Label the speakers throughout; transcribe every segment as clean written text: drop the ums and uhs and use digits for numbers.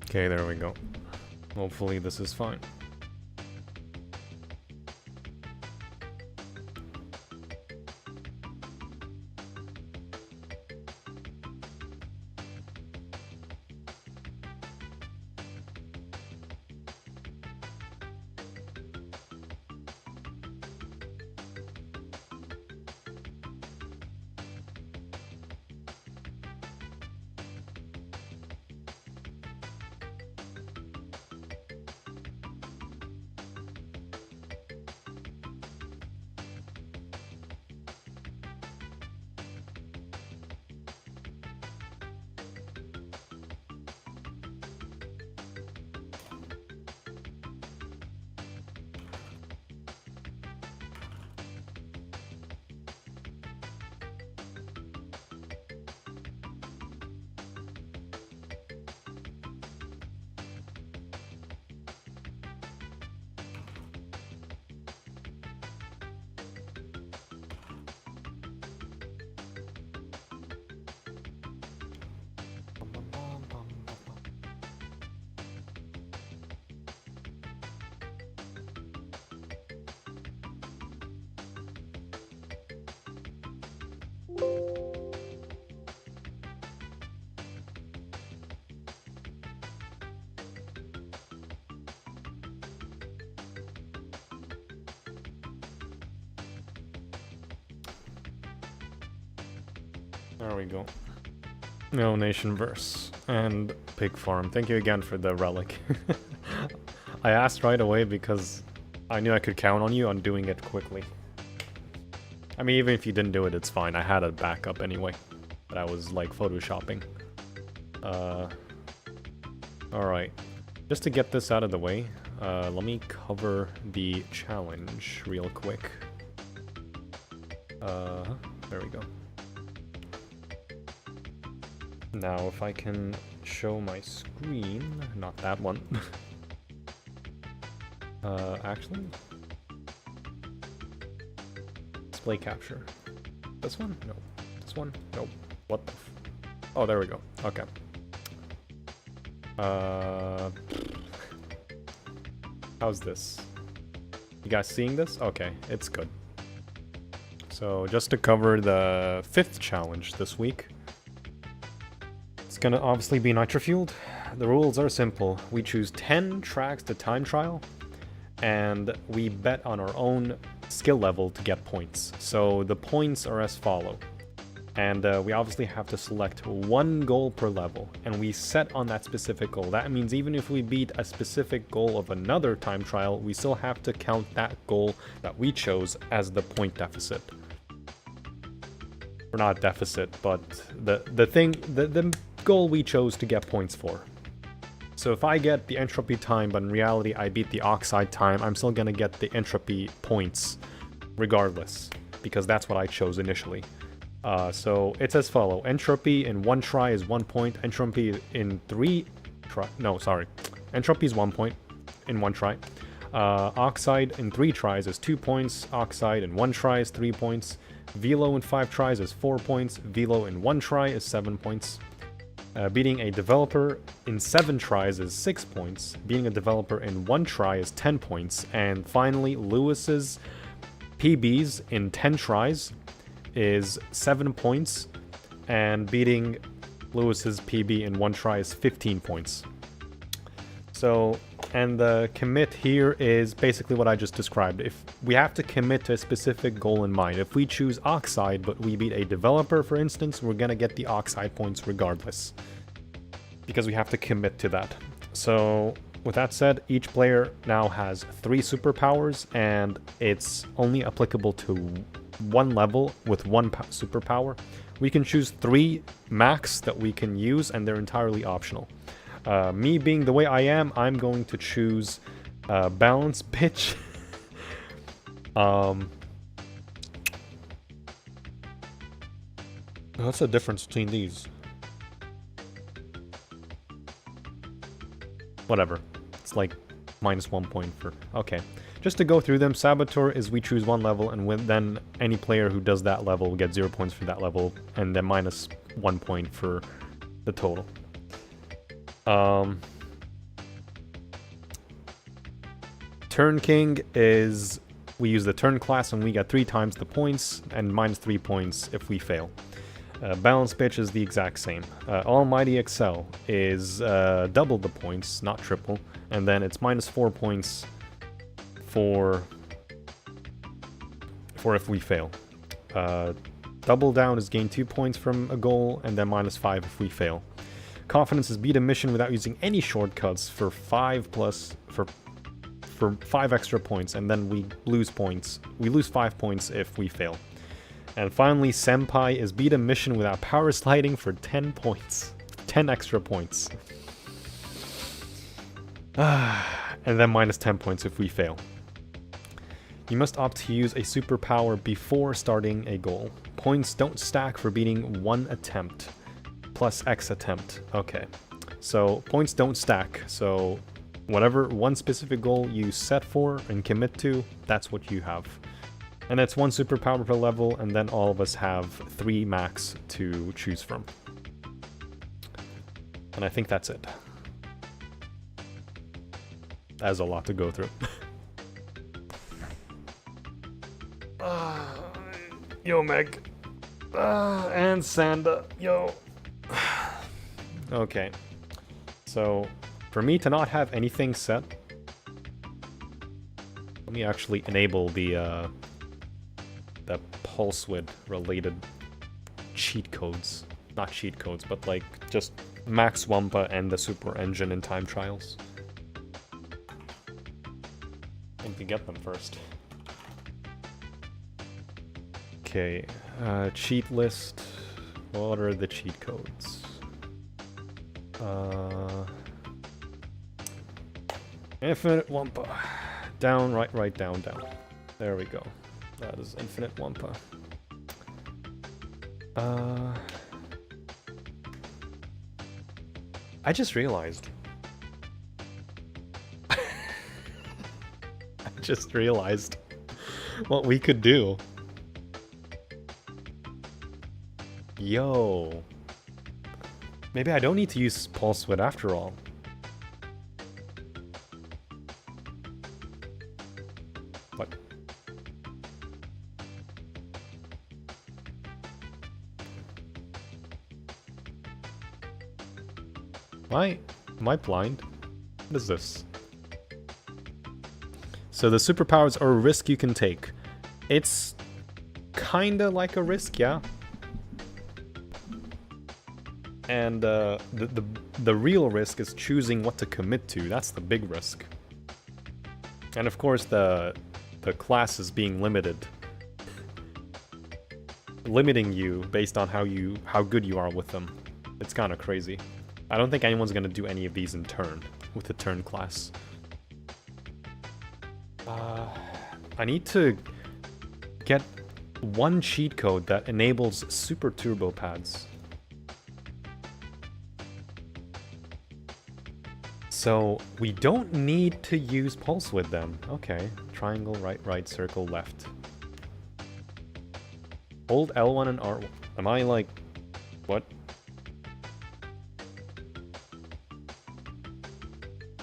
Speaker 1: Okay, there we go. Hopefully this is fine. There we go. No Nation Verse and Pig Farm. Thank you again for the relic. I asked right away because I knew I could count on you on doing it quickly. I mean, even if you didn't do it, it's fine. I had a backup anyway. But I was like photoshopping. Alright. Just to get this out of the way, let me cover the challenge real quick. There we go. Now, if I can show my screen, not that one. Actually, display capture. This one? No. This one? Nope. What the f— oh, there we go. Okay. How's this? You guys seeing this? Okay, it's good. So, just to cover the 5th challenge this week. It's gonna obviously be Nitro-Fueled. The rules are simple. We choose 10 tracks to time trial, and we bet on our own skill level to get points. So the points are as follow. And we obviously have to select one goal per level, and we set on that specific goal. That means even if we beat a specific goal of another time trial, we still have to count that goal that we chose as the point deficit. Or not deficit, but the goal we chose to get points for. So if I get the entropy time, but in reality I beat the Oxide time, I'm still gonna get the entropy points regardless, because that's what I chose initially. So it's as follow. Entropy in 1 try is 1 point. Entropy in 3 try— no, sorry. Entropy is 1 point in 1 try. Oxide in 3 tries is 2 points. Oxide in 1 try is 3 points. Velo in 5 tries is 4 points. Velo in 1 try is 7 points. Beating a developer in 7 tries is 6 points. Beating a developer in 1 try is 10 points. And finally, Lewis's PBs in 10 tries is 7 points. And beating Lewis's PB in 1 try is 15 points. So, and the commit here is basically what I just described. If we have to commit to a specific goal in mind. If we choose Oxide, but we beat a developer, for instance, we're gonna get the Oxide points regardless, because we have to commit to that. So, with that said, each player now has 3 superpowers, and it's only applicable to 1 level with 1 superpower. We can choose 3 max that we can use, and they're entirely optional. Me being the way I am, I'm going to choose Balance Pitch. What's the difference between these? Whatever. It's like -1 point for— okay. Just to go through them, Saboteur is we choose one level, and then any player who does that level will get 0 points for that level, and then minus 1 point for the total. Turn King is we use the turn class and we get 3 times the points and minus 3 points if we fail. Balance Bitch is the exact same. Almighty Excel is double the points, not triple, and then it's minus 4 points for if we fail. Double Down is gain 2 points from a goal and then minus 5 if we fail. Confidence is beat a mission without using any shortcuts for 5 extra points, and then we lose points. We lose 5 points if we fail. And finally, Senpai is beat a mission without power sliding for 10 points. 10 extra points. And then minus 10 points if we fail. You must opt to use a superpower before starting a goal. Points don't stack for beating 1 attempt. Plus X attempt. Okay. So, points don't stack. So, whatever one specific goal you set for and commit to, that's what you have. And that's 1 superpower per level, and then all of us have 3 max to choose from. And I think that's it. That's a lot to go through. Yo, Meg. And Sanda. Yo. Okay. So, for me to not have anything set, let me actually enable the pulse width related cheat codes. Not cheat codes, but like just max Wumpa and the super engine in time trials. I need to get them first. Okay, cheat list. What are the cheat codes? Infinite Wumpa. Down, right, down, down. There we go. That is Infinite Wumpa. I just realized. I just realized what we could do. Yo. Maybe I don't need to use Pulse Width after all. What? Am I blind? What is this? So the superpowers are a risk you can take. It's kinda like a risk, yeah. And the real risk is choosing what to commit to. That's the big risk. And of course the class is being limited. Limiting you based on how good you are with them. It's kinda crazy. I don't think anyone's gonna do any of these in turn, with the turn class. I need to get one cheat code that enables super turbo pads. So, we don't need to use pulse width then. Okay, triangle, right, circle, left. Hold L1 and R1. Am I like... what?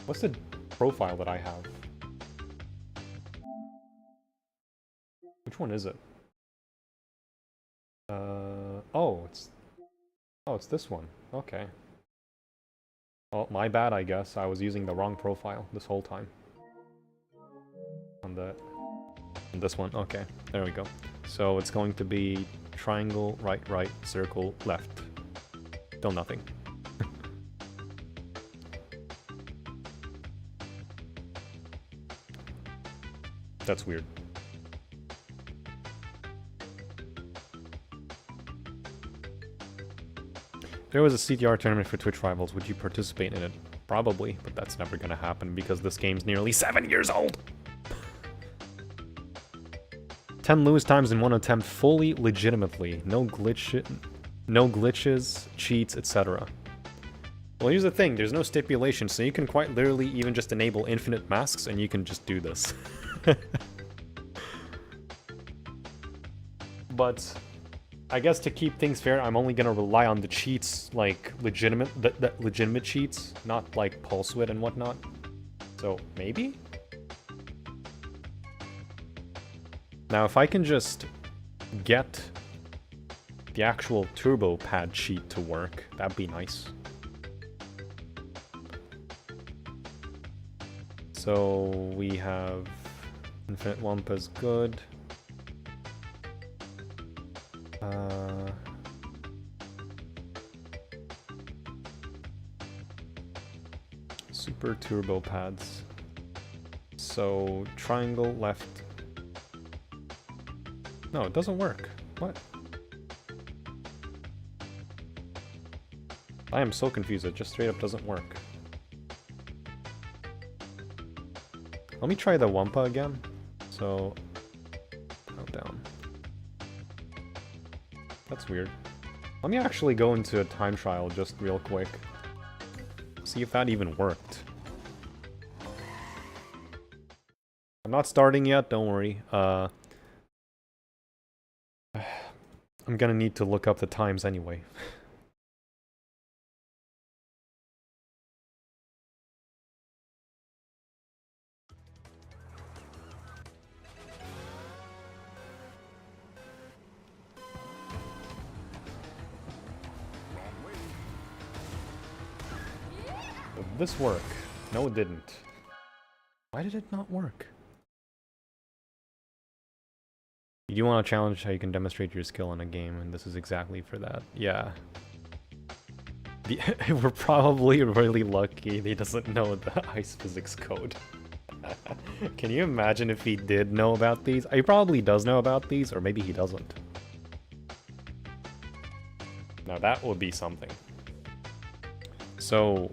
Speaker 1: What's the profile that I have? Which one is it? Oh, it's this one. Okay. Oh, my bad, I guess. I was using the wrong profile this whole time. On this one. Okay, there we go. So it's going to be triangle, right, circle, left. Still nothing. That's weird. If there was a CTR tournament for Twitch Rivals, would you participate in it? Probably, but that's never gonna happen because this game's nearly 7 years old! 10 lose times in one attempt fully legitimately. No glitches, cheats, etc. Well, here's the thing, there's no stipulation, so you can quite literally even just enable infinite masks and you can just do this. But I guess to keep things fair, I'm only gonna rely on the cheats, like the legitimate cheats, not like pulse width and whatnot. So maybe? Now if I can just get the actual turbo pad cheat to work, that'd be nice. So we have infinite Wumpa's good. Super turbo pads. So triangle left. No, it doesn't work. What? I am so confused. It just straight up doesn't work. Let me try the Wumpa again. So down. That's weird. Let me actually go into a time trial just real quick. See if that even worked. I'm not starting yet, don't worry. I'm gonna need to look up the times anyway. Did this work? No, it didn't. Why did it not work? You do want to challenge how you can demonstrate your skill in a game, and this is exactly for that. Yeah. We're probably really lucky he doesn't know the ice physics code. Can you imagine if he did know about these? He probably does know about these, or maybe he doesn't. Now that would be something. So,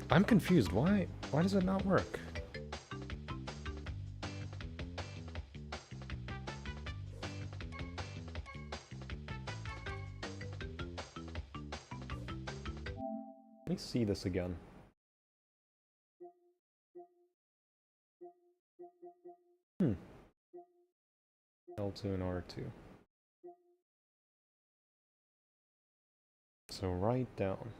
Speaker 1: I'm confused. Why does it not work? Let me see this again. L2 and R2. So write down.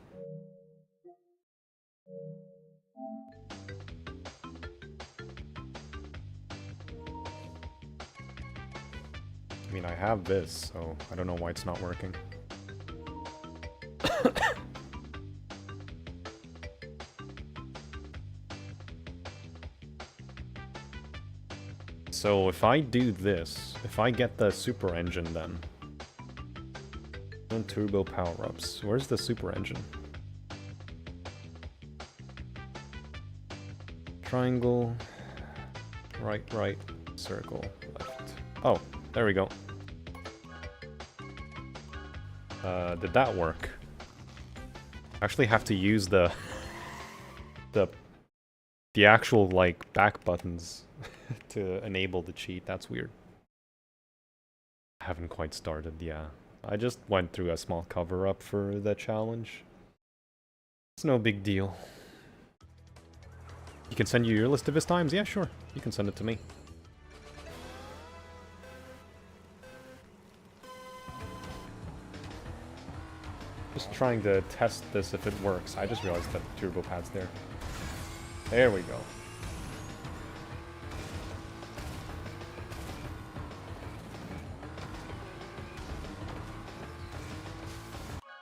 Speaker 1: I mean, I have this, so I don't know why it's not working. So if I do this, if I get the super engine then, and turbo power-ups, where's the super engine? Triangle, right, circle, left. Oh, there we go. Did that work? I actually have to use the actual, like, back buttons to enable the cheat. That's weird. I haven't quite started, yeah. I just went through a small cover-up for the challenge. It's no big deal. You can send you your list of his times? Yeah, sure. You can send it to me. Just trying to test this if it works. I just realized that the turbo pad's there. There we go.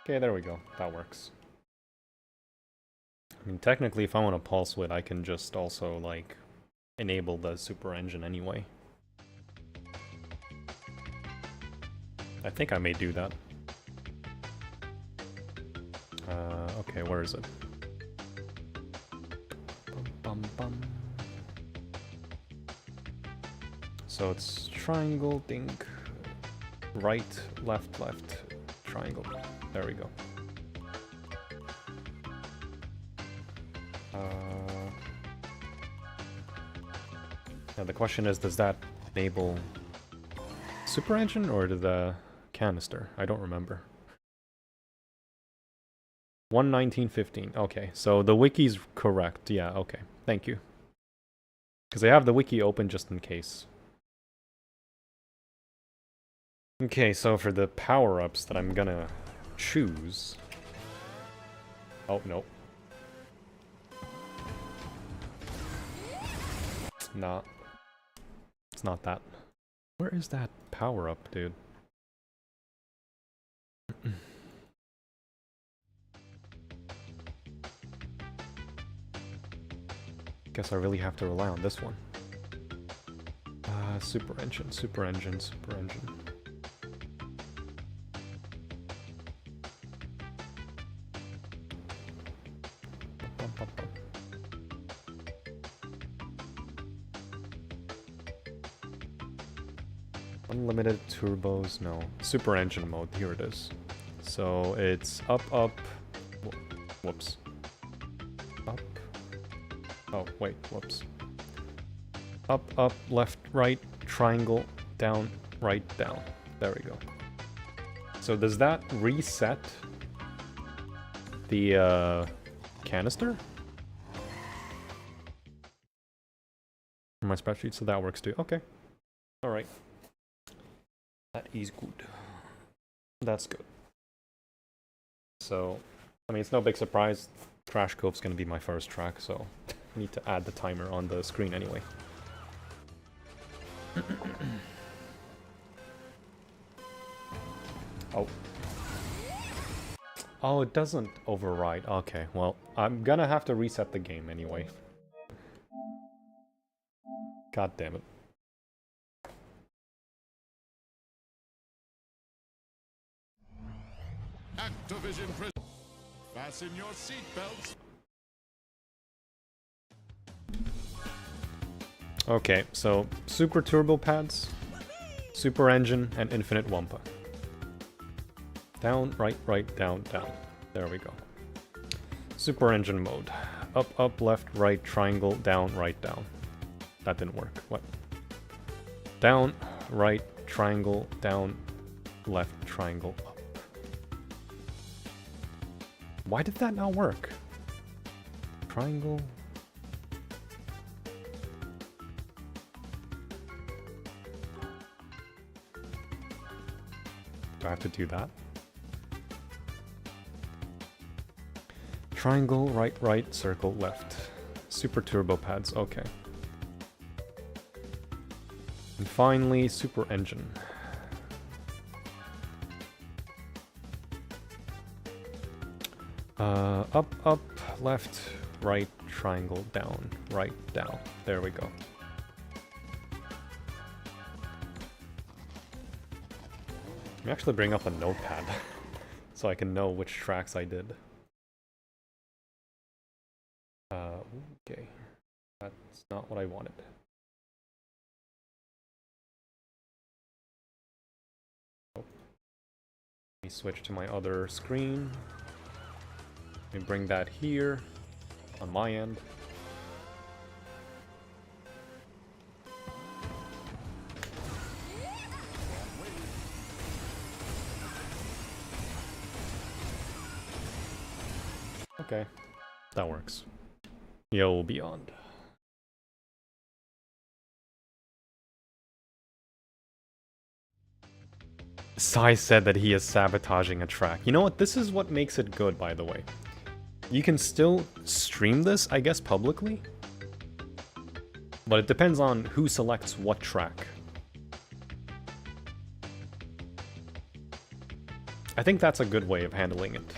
Speaker 1: Okay, there we go. That works. I mean, technically, if I want to pulse width, I can just also, like, enable the super engine anyway. I think I may do that. Okay, where is it? So it's triangle, dink, right, left, triangle. There we go. Now the question is, does that enable super engine or the canister? I don't remember. 1:19:15. Okay, so the wiki's correct. Yeah, okay. Thank you. Because I have the wiki open just in case. Okay, so for the power-ups that I'm gonna choose... Oh, no. Nah. It's not that. Where is that power-up, dude? Guess I really have to rely on this one. Super engine, super engine, super engine. Unlimited turbos, no. Super engine mode, here it is. So it's up, up, whoops. Up. Oh, wait, whoops. Up, up, left, right, triangle, down, right, down. There we go. So does that reset the canister? For my spreadsheet, so that works too. Okay. Alright. That is good. That's good. So, I mean, it's no big surprise. Crash Cove's gonna be my first track, so I need to add the timer on the screen anyway. Oh. Oh, it doesn't override. Okay, well, I'm gonna have to reset the game anyway. God damn it.
Speaker 2: Activision prison. Fasten your seatbelts.
Speaker 1: Okay, so super turbo pads, super engine, and infinite Wumpa. Down, right, right, down, down. There we go. Super engine mode. Up, up, left, right, triangle, down, right, down. That didn't work. What? Down, right, triangle, down, left, triangle, up. Why did that not work? Triangle. Do I have to do that? Triangle, right, right, circle, left. Super turbo pads, okay. And finally, super engine. Up, up, left, right, triangle, down, right, down. There we go. Let me actually bring up a notepad so I can know which tracks I did. Okay. That's not what I wanted. Oh. Let me switch to my other screen. Let me bring that here on my end. Okay, that works. Yo, Beyond. Sai said that he is sabotaging a track. You know what? This is what makes it good, by the way. You can still stream this, I guess, publicly. But it depends on who selects what track. I think that's a good way of handling it.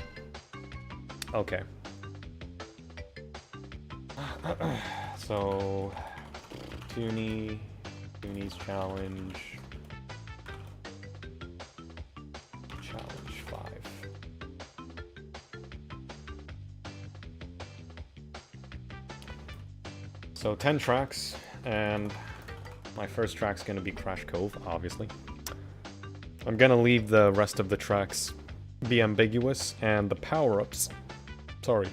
Speaker 1: Okay. So, Tooney's challenge. Challenge 5. So 10 tracks, and my first track's gonna be Crash Cove, obviously. I'm gonna leave the rest of the tracks be ambiguous, and the power-ups, the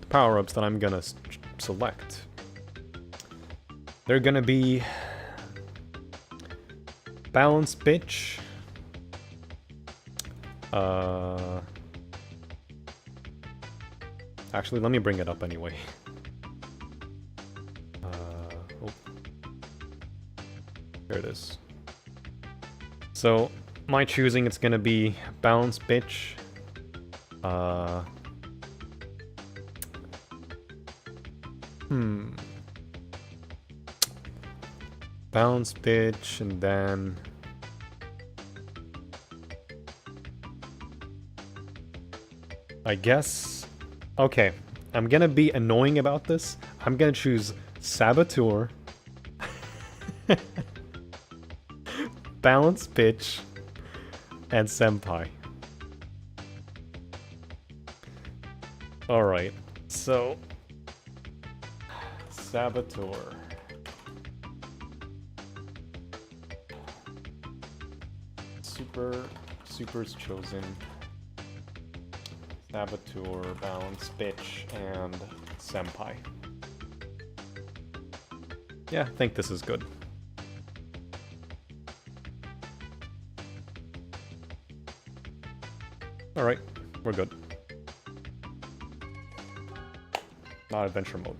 Speaker 1: power-ups that I'm gonna select, they're gonna be Balance Bitch, actually let me bring it up anyway. There it is. So, my choosing, it's gonna be Balance Bitch. Balance Bitch, and then... I guess... Okay, I'm gonna be annoying about this. I'm gonna choose Saboteur, Balance Bitch, and Senpai. Alright, so... Saboteur. Super's chosen. Saboteur, Balance Bitch, and Senpai. Yeah, I think this is good. Alright, we're good. Not adventure mode.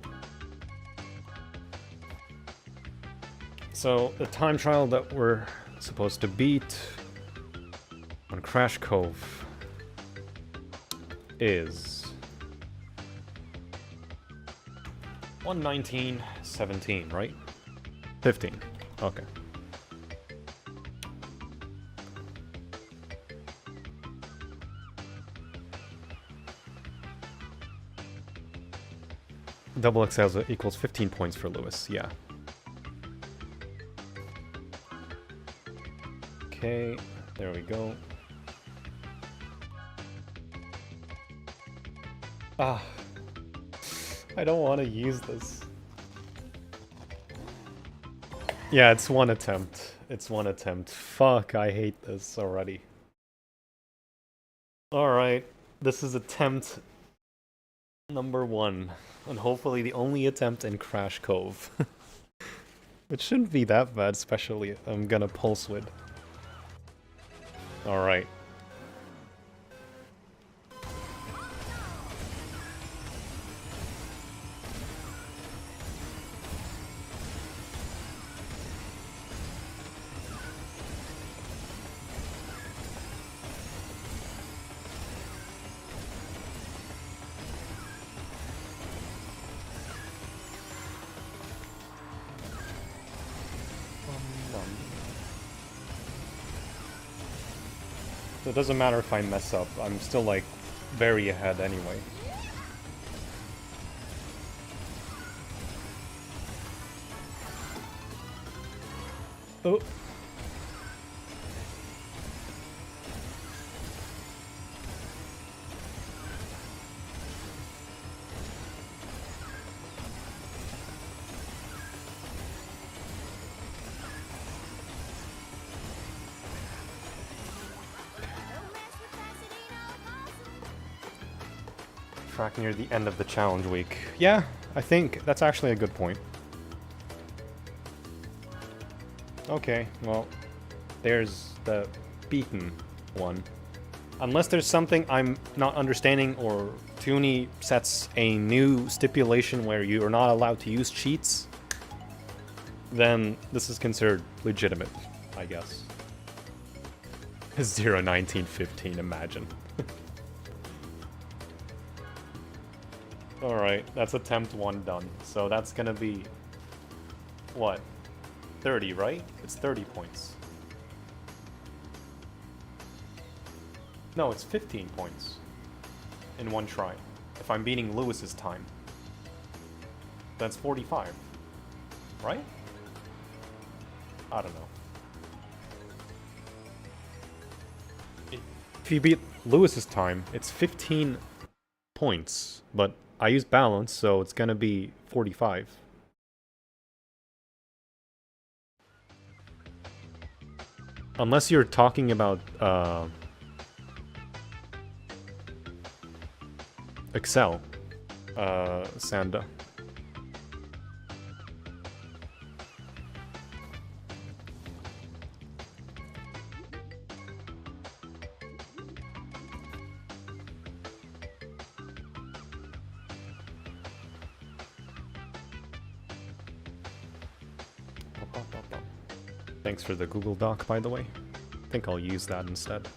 Speaker 1: So, the time trial that we're supposed to beat on Crash Cove is 1:19:17, right? 15. Okay. Double XL equals 15 points for Lewis, yeah. Okay, there we go. Ah, I don't want to use this. Yeah, it's one attempt. It's one attempt. Fuck, I hate this already. Alright, this is attempt number 1. And hopefully the only attempt in Crash Cove. It shouldn't be that bad, especially if I'm gonna pulse width. Alright. So it doesn't matter if I mess up, I'm still like very ahead anyway. Oh. Track near the end of the challenge week. Yeah, I think that's actually a good point. Okay, well, there's the beaten one. Unless there's something I'm not understanding or Tooney sets a new stipulation where you are not allowed to use cheats, then this is considered legitimate, I guess. 0-19-15, imagine. Alright, that's attempt 1 done. So that's gonna be... what? 30, right? It's 30 points. No, it's 15 points. In one try. If I'm beating Lewis's time. That's 45. Right? I don't know. If you beat Lewis's time, it's 15 points. But I use balance, so it's gonna be 45. Unless you're talking about Excel, Sanda. Thanks for the Google Doc, by the way. I think I'll use that instead.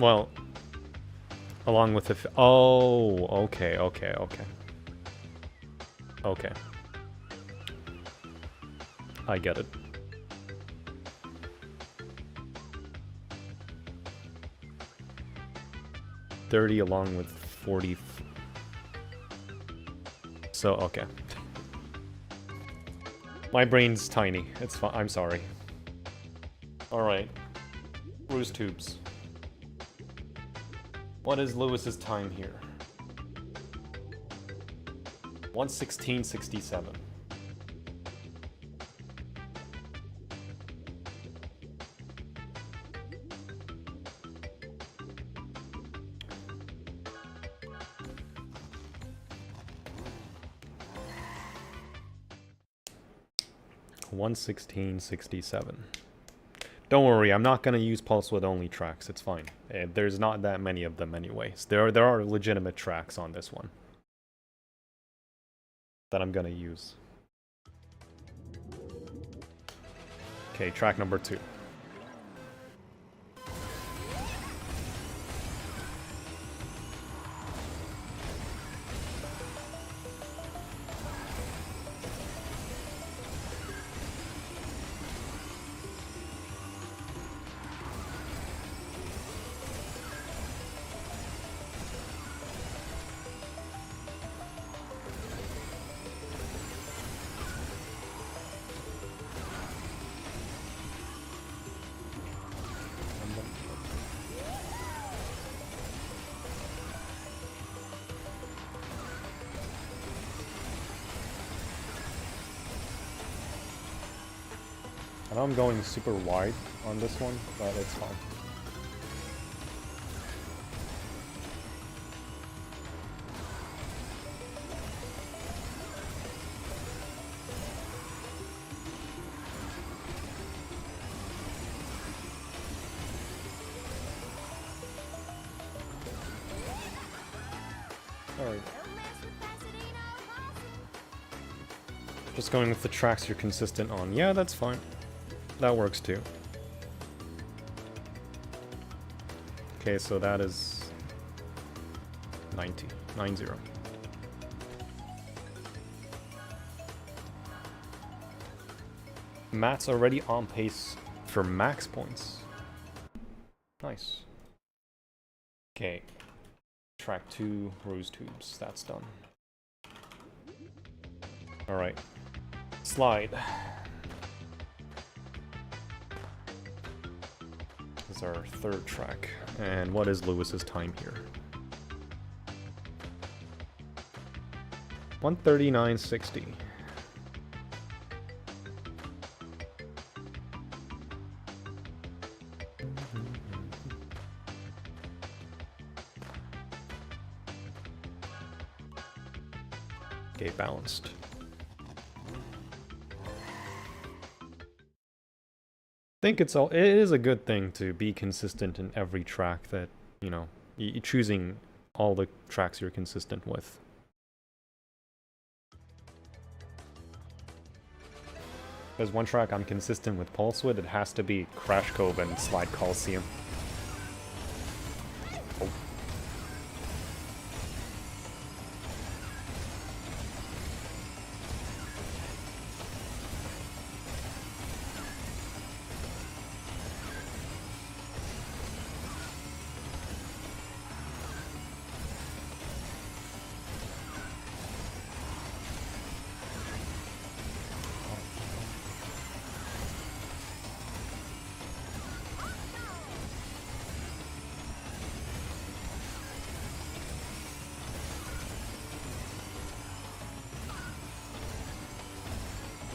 Speaker 1: Well, along with the... Oh, okay. Okay. I get it. $30 along with 40. So, okay. My brain's tiny. It's fine. I'm sorry. Alright. Ruse tubes. What is Lewis's time here? 1:16:67. $1:16:67. Don't worry, I'm not gonna use pulse width only tracks. It's fine. There's not that many of them anyways. There are legitimate tracks on this one that I'm gonna use. Okay, track number 2. I know I'm going super wide on this one, but it's fine. Alright. Just going with the tracks you're consistent on. Yeah, that's fine. That works too. Okay, so that is 90. Matt's already on pace for max points. Nice. Okay. Track 2, rose tubes. That's done. Alright. Slide. This is our third track. And what is Lewis's time here? 1:39:60. Okay, balanced. I think it is a good thing to be consistent in every track that, you know, you're choosing all the tracks you're consistent with. There's one track I'm consistent with Pulse with, it has to be Crash Cove and Slide Coliseum. Oh.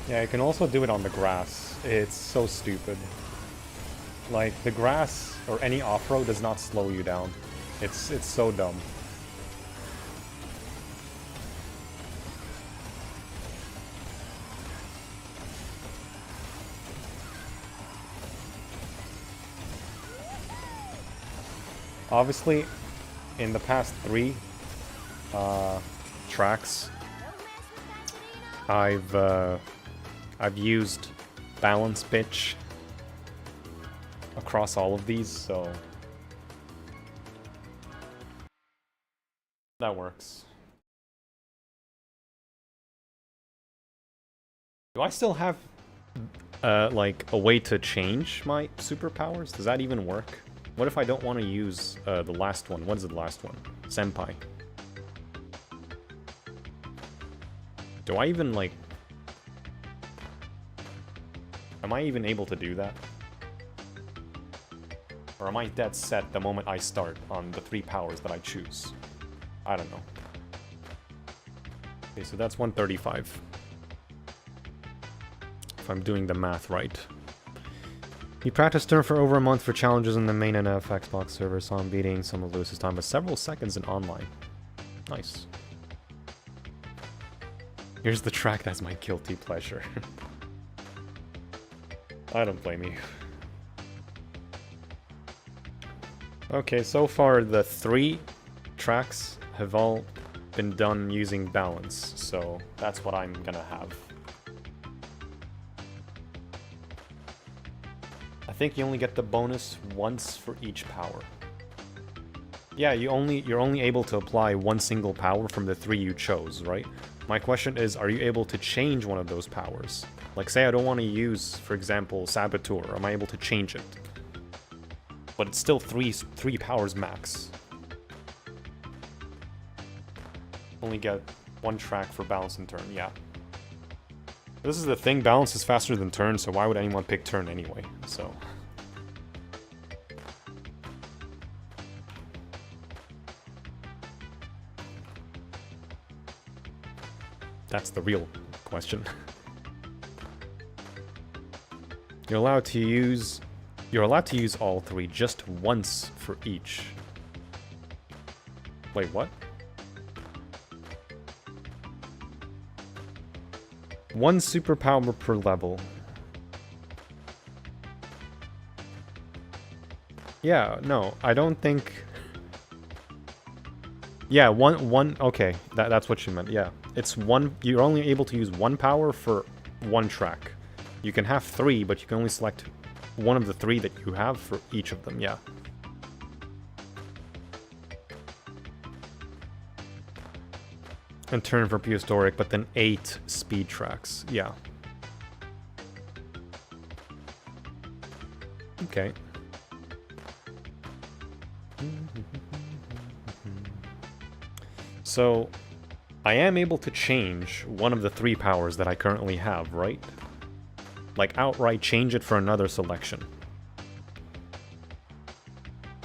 Speaker 1: Yeah, you can also do it on the grass. It's so stupid. Like, the grass or any off-road does not slow you down. It's so dumb. Obviously, in the past 3 tracks, I've used balance pitch across all of these, so that works. Do I still have like a way to change my superpowers? Does that even work? What if I don't want to use the last one? What is the last one? Senpai. Do I even like... Am I even able to do that? Or am I dead set the moment I start on the 3 powers that I choose? I don't know. Okay, so that's 135. If I'm doing the math right. He practiced turn for over a month for challenges in the main NF Xbox server, saw him beating some of Lewis's time, but several seconds in online. Nice. Here's the track that's my guilty pleasure. I don't blame you. Okay, so far the 3 tracks have all been done using balance, so that's what I'm gonna have. I think you only get the bonus once for each power. Yeah, you're only able to apply one single power from the 3 you chose, right? My question is, are you able to change one of those powers? Like, say I don't want to use, for example, Saboteur. Am I able to change it? But it's still three powers max. Only get 1 track for balance and turn, yeah. This is the thing, balance is faster than turn, so why would anyone pick turn anyway? So... That's the real question. You're allowed to use all 3 just once for each. Wait, what? 1 superpower per level. Yeah, no, I don't think... Yeah, one okay, that's what you meant, yeah. It's 1, you're only able to use 1 power for 1 track. You can have 3, but you can only select one of the 3 that you have for each of them, yeah. And turn for prehistoric, but then 8 speed tracks, yeah. Okay. So, I am able to change one of the 3 powers that I currently have, right? Like, outright change it for another selection.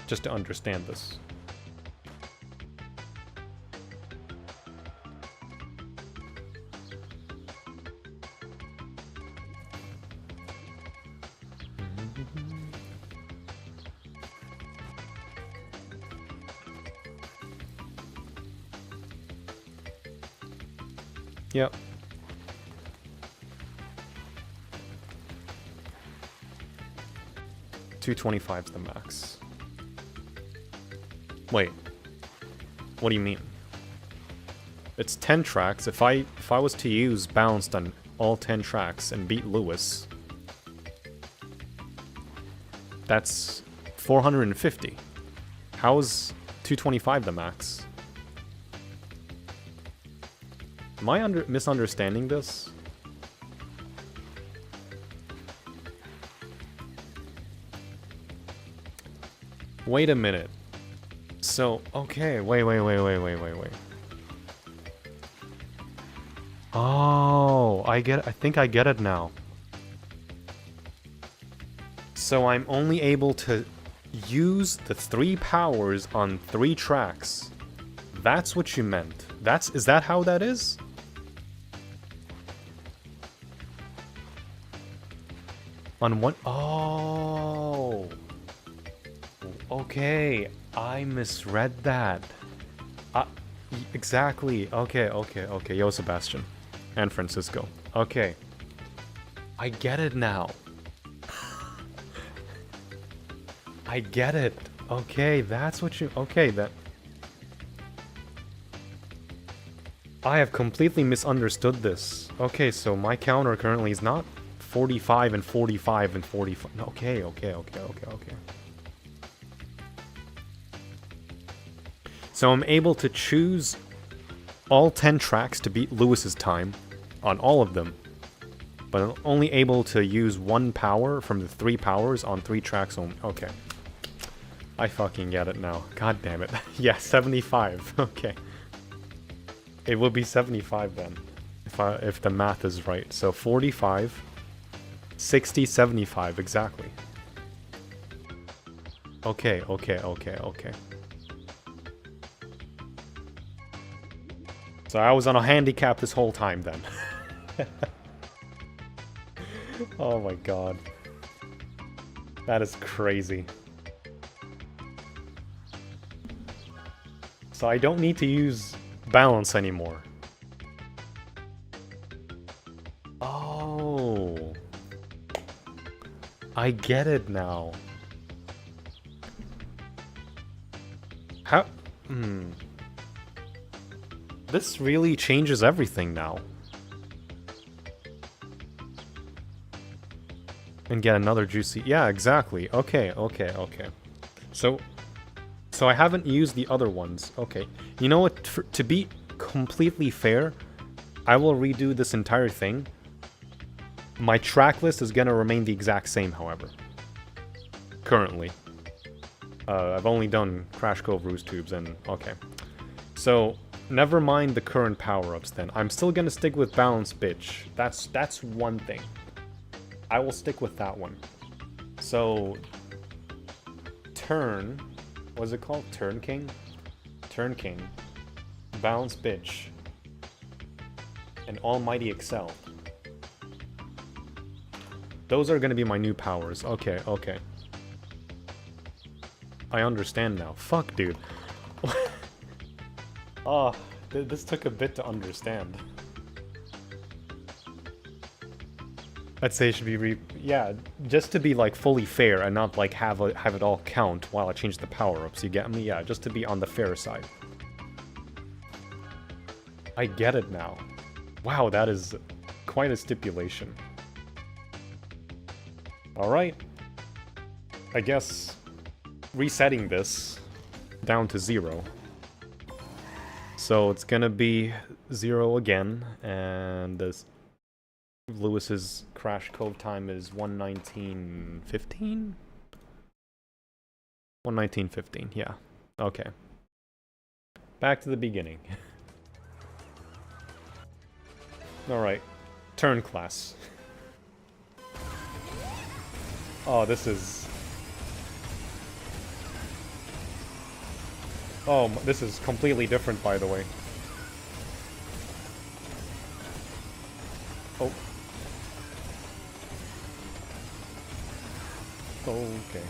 Speaker 1: Just to understand this. Yep. $225's the max. Wait. What do you mean? It's 10 tracks. If I was to use balanced on all 10 tracks and beat Lewis, that's 450. How is 225 the max? Am I misunderstanding this? Wait a minute. So, okay, wait. Oh, I think I get it now. So I'm only able to use the 3 powers on 3 tracks. That's what you meant. Is that how that is? On one... Oh! Okay, I misread that. Exactly. Okay. Yo, Sebastian. And Francisco. Okay. I get it now. I get it. Okay, that's what you... Okay, that... I have completely misunderstood this. Okay, so my counter currently is not 45 and 45 and 45. Okay. So I'm able to choose all 10 tracks to beat Lewis's time on all of them. But I'm only able to use one power from the 3 powers on 3 tracks only. Okay. I fucking get it now. God damn it. Yeah, 75. Okay. It would be 75 then, if the math is right. So 45, 60, 75, exactly. Okay. So I was on a handicap this whole time then. Oh my god. That is crazy. So I don't need to use balance anymore. Oh. I get it now. How? This really changes everything now. And get another juicy... Yeah, exactly. Okay. So I haven't used the other ones. Okay. You know what? To be completely fair, I will redo this entire thing. My track list is gonna remain the exact same, however. Currently. I've only done Crash Cove Roost Tubes and... Okay. So, never mind the current power-ups then. I'm still gonna stick with Balance Bitch. That's one thing. I will stick with that one. So... Turn... What's it called? Turn King? Turn King. Balance Bitch. And Almighty Excel. Those are gonna be my new powers. Okay. I understand now. Fuck, dude. Oh, this took a bit to understand. I'd say it should be yeah, just to be like fully fair and not like have it all count while I change the power-ups, you get me? Yeah, just to be on the fair side. I get it now. Wow, that is quite a stipulation. Alright. I guess resetting this down to 0. So it's gonna be 0 again, and this Lewis's Crash Cove time is 1:19:15? 1:19:15, yeah. Okay. Back to the beginning. Alright. Turn class. Oh, this is... Oh, this is completely different, by the way. Oh. Okay.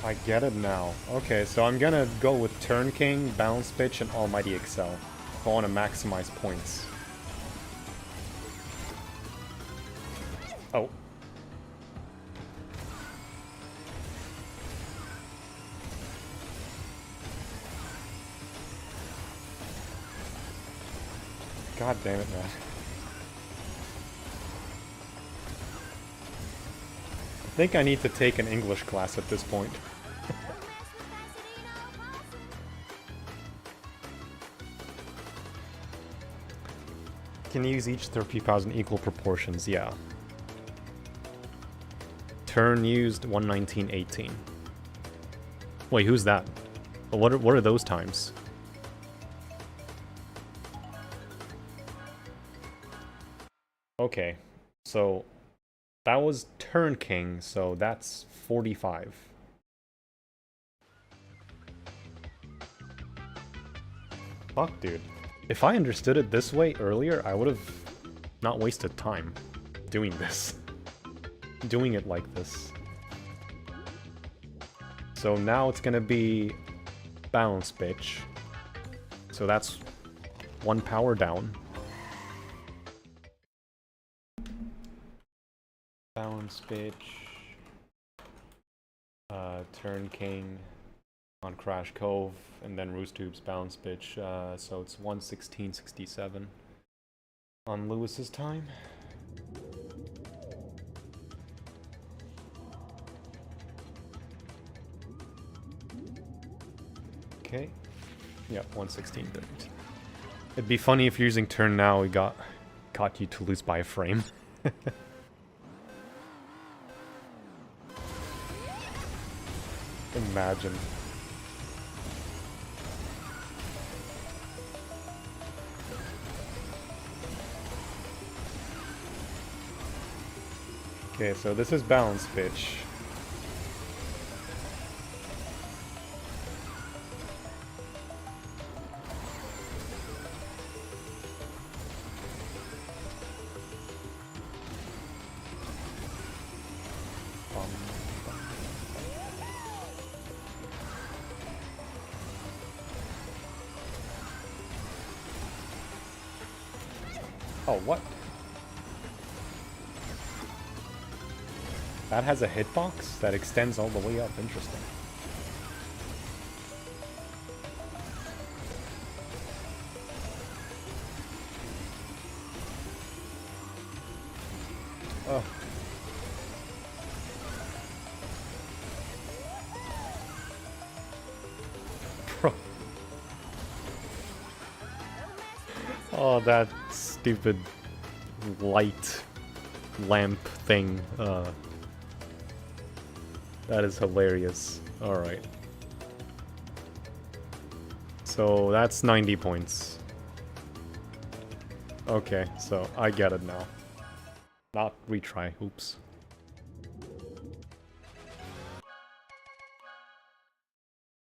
Speaker 1: I get it now. Okay, so I'm gonna go with Turn King, Balance Bitch, and Almighty Excel. If I want to maximize points. Oh. God damn it, man. I think I need to take an English class at this point. Can use each therapy powers in equal proportions, yeah. Turn used 1:19:18. Wait, who's that? What are those times? Okay, so that was Turn King, so that's 45. Fuck, dude. If I understood it this way earlier, I would have not wasted time doing this. Doing it like this. So now it's gonna be balance bitch. So that's 1 power down. Balance bitch. Turn king on Crash Cove, and then Roost Tubes balance bitch. So it's 1:16:67 on Lewis's time. Okay. Yep, 1:16:30. It'd be funny if you're using turn now, we got you to lose by a frame. Imagine. Okay, so this is balance bitch. Oh, what? That has a hitbox that extends all the way up. Interesting. Oh. Bro. Oh, that stupid light lamp thing. That is hilarious. Alright. So that's 90 points. Okay, so I get it now. Not retry, oops.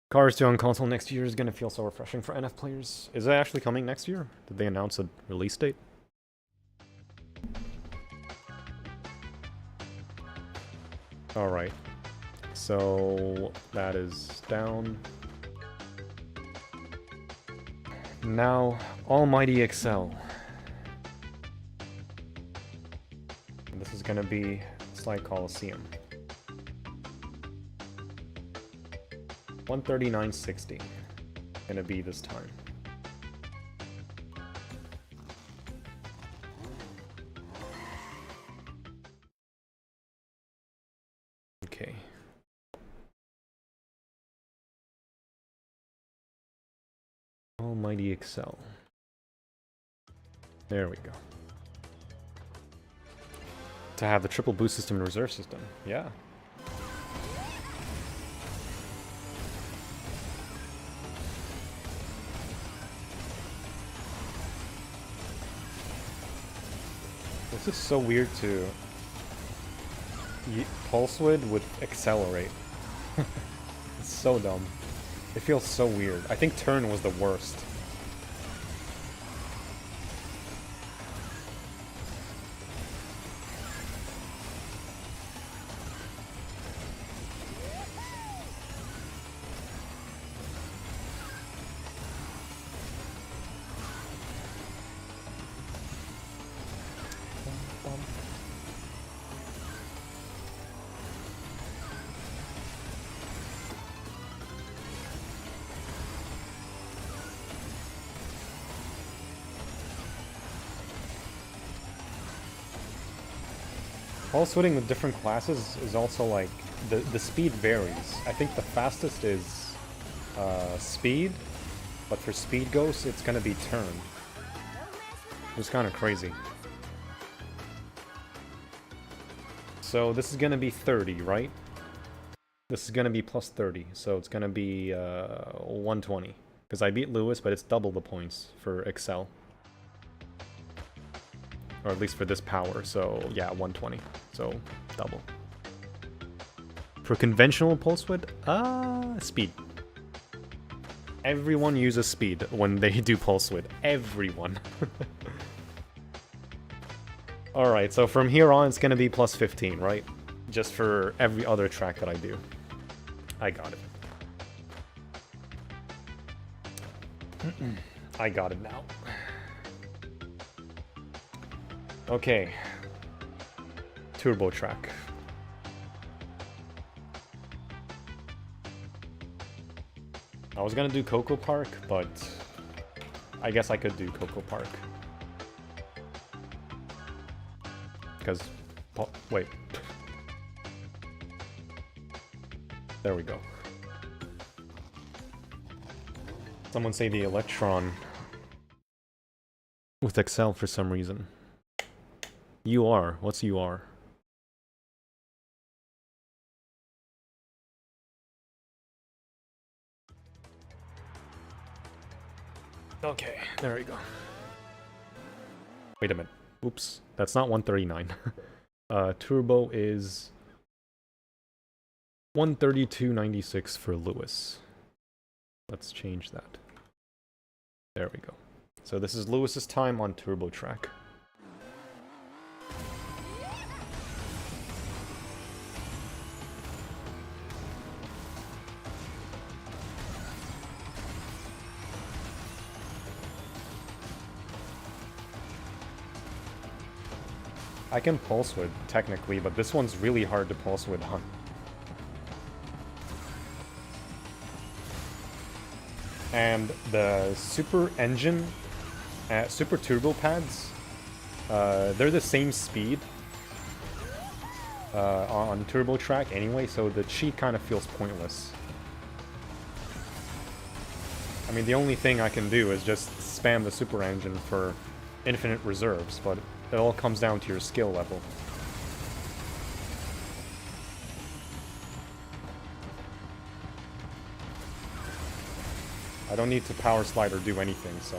Speaker 1: Cars 2 on console next year is gonna feel so refreshing for NF players. Is it actually coming next year? Did they announce a release date? Alright. So that is down. Now, Almighty Excel. And this is gonna be Slide Coliseum. 139.60. Gonna be this time. Okay. Almighty Excel. There we go. To have the triple boost system and reserve system. Yeah. This is so weird to Pulse Width would accelerate. It's so dumb. It feels so weird. I think turn was the worst. Pulse widthing with different classes is also like, the speed varies. I think the fastest is speed, but for speed ghosts it's gonna be turn. It's kind of crazy. So this is gonna be 30, right? This is gonna be plus 30, so it's gonna be 120. Because I beat Lewis, but it's double the points for Excel. Or at least for this power, so yeah, 120. So, double. For conventional pulse width, speed. Everyone uses speed when they do pulse width. Everyone. Alright, so from here on it's gonna be plus 15, right? Just for every other track that I do. I got it. I got it now. Okay. Turbo track. I was gonna do Coco Park, but I guess I could do Coco Park. Because... wait. There we go. Someone say the Electron with Excel for some reason. UR. What's UR? Okay, there we go. Wait a minute. Oops. That's not 139. Turbo is 132.96 for Lewis. Let's change that. There we go. So this is Lewis's time on Turbo track. I can pulse width, technically, but this one's really hard to pulse width on. And the super engine, super turbo pads, they're the same speed on turbo track anyway, so the cheat kind of feels pointless. I mean, the only thing I can do is just spam the super engine for infinite reserves, but it all comes down to your skill level. I don't need to power slide or do anything, so...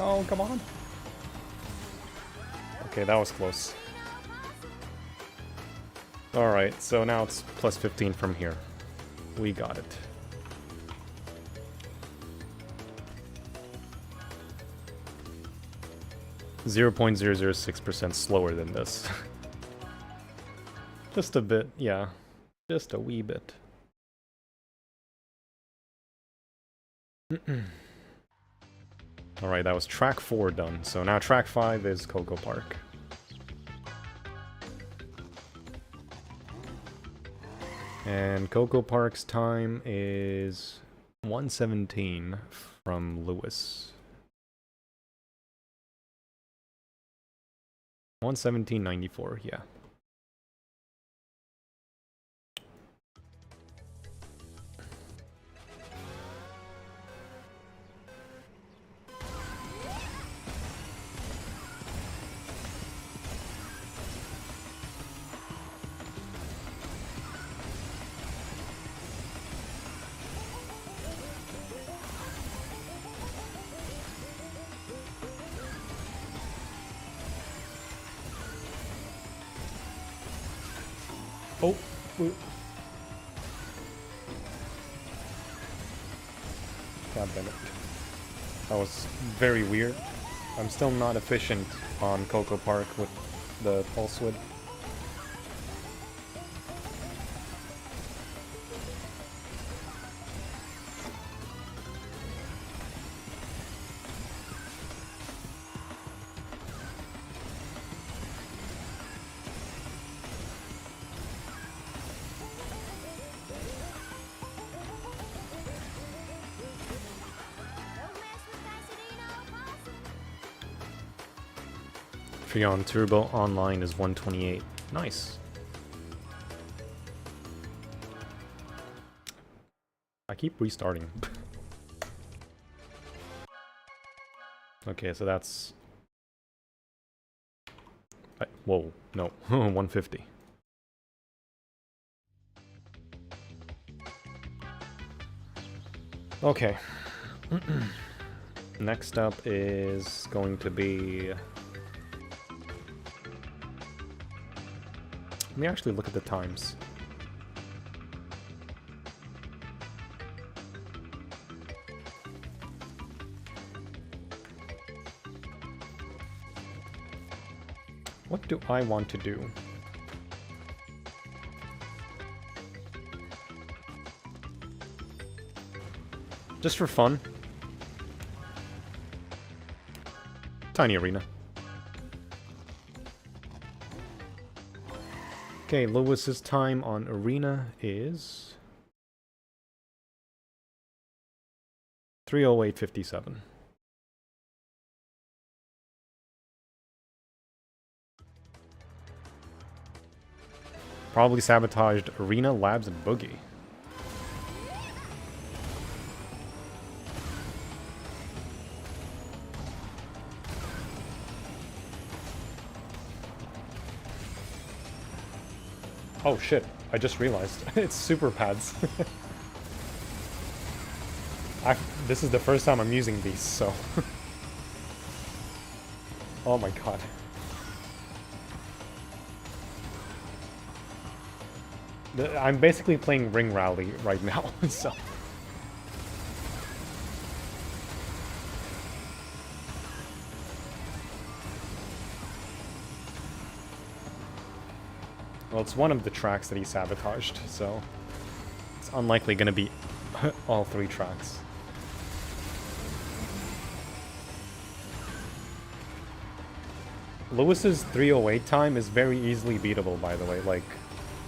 Speaker 1: Oh, come on. Okay, that was close. Alright, so now it's plus 15 from here. We got it. .006% slower than this. Just a bit, yeah. Just a wee bit. Alright, that was track 4 done. So now track 5 is Coco Park. And Coco Park's time is 1:17 from Lewis. 1:17.94, yeah. Oh, God damn it. That was very weird. I'm still not efficient on Coco Park with the pulse width. Freon Turbo online is 128. Nice. I keep restarting. Okay, so that's... whoa, no. 150. Okay. Next up is going to be... Let me actually look at the times. What do I want to do? Just for fun. Tiny arena. Okay, Lewis's time on arena is 3:08:57. Probably sabotaged arena, labs, and boogie. Oh shit, I just realized. It's super pads. This is the first time I'm using these, so... Oh my god. I'm basically playing Ring Rally right now, so... Well, it's one of the tracks that he sabotaged, so... It's unlikely gonna be all 3 tracks. Lewis's 3:08 time is very easily beatable, by the way, like...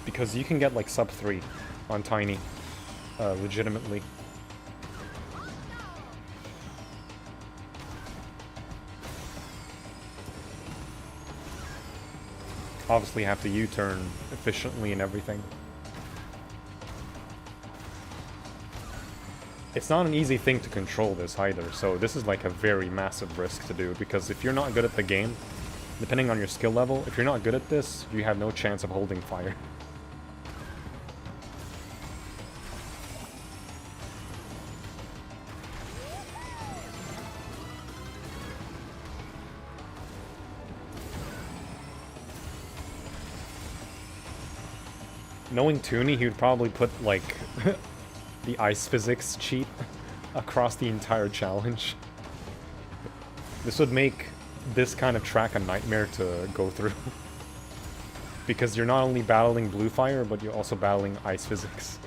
Speaker 1: Because you can get, like, sub 3 on Tiny, legitimately. Obviously have to U-turn efficiently and everything. It's not an easy thing to control this either, so this is like a very massive risk to do, because if you're not good at the game, depending on your skill level, if you're not good at this, you have no chance of holding fire. Knowing Tooney, he would probably put, like, the ice physics cheat across the entire challenge. This would make this kind of track a nightmare to go through. Because you're not only battling blue fire, but you're also battling ice physics.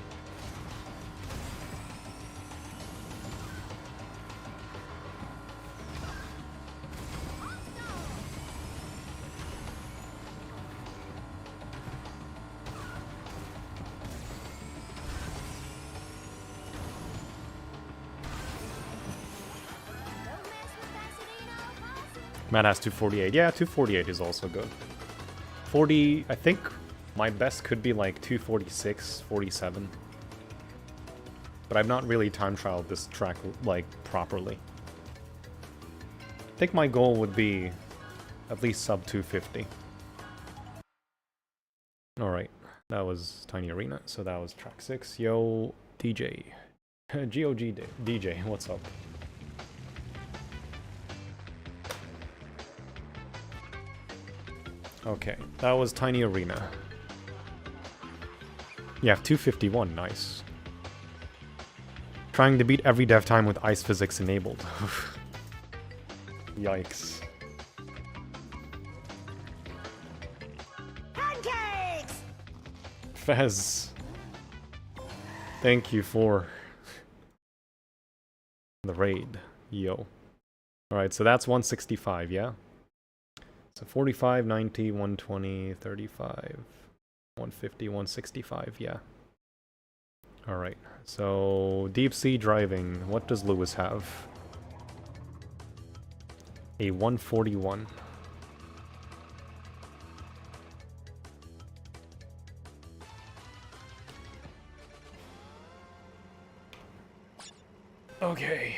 Speaker 1: Matt has 248. Yeah, 248 is also good. 40, I think my best could be like 246, 47. But I've not really time trialed this track, like, properly. I think my goal would be at least sub 250. Alright, that was Tiny Arena, so that was track 6. Yo, DJ. GOG DJ, what's up? Okay, that was Tiny Arena. Yeah, 251, nice. Trying to beat every dev time with ice physics enabled. Yikes.
Speaker 3: Pancakes!
Speaker 1: Fez. Thank you for the raid. Yo. Alright, so that's 165, yeah? So 45, 90, 120, 35, 150, 165, yeah. Alright, so deep sea driving, what does Lewis have? A 141. Okay.